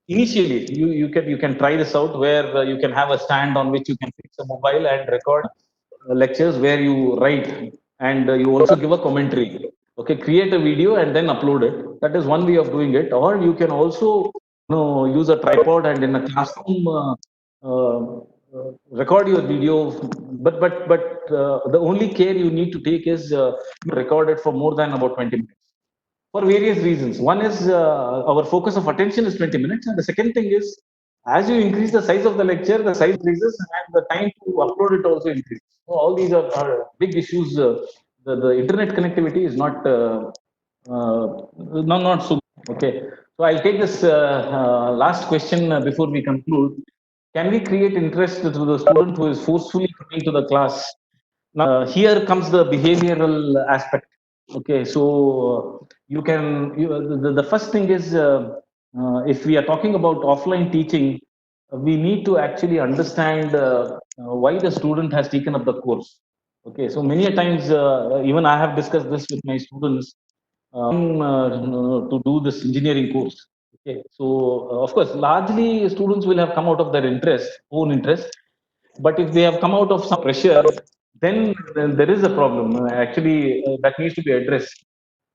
initially you can try this out where you can have a stand on which you can fix a mobile and record lectures where you write, and you also give a commentary. Okay, create a video and then upload it. That is one way of doing it. Or you can also use a tripod and in a classroom. record your video, but the only care you need to take is record it for more than about 20 minutes for various reasons. One is our focus of attention is 20 minutes, and the second thing is as you increase the size of the lecture, the size increases and the time to upload it also increases. So all these are big issues. The internet connectivity is not so okay. So I'll take this last question before we conclude. Can we create interest to the student who is forcefully coming to the class? Now, here comes the behavioral aspect. Okay, so the first thing is if we are talking about offline teaching, we need to actually understand why the student has taken up the course. Okay, so many a times, even I have discussed this with my students to do this engineering course. Okay, so of course, largely students will have come out of their own interest. But if they have come out of some pressure, then there is a problem. Actually, that needs to be addressed.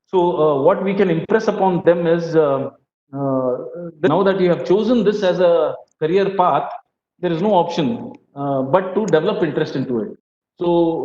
So, what we can impress upon them is now that you have chosen this as a career path, there is no option but to develop interest into it. So,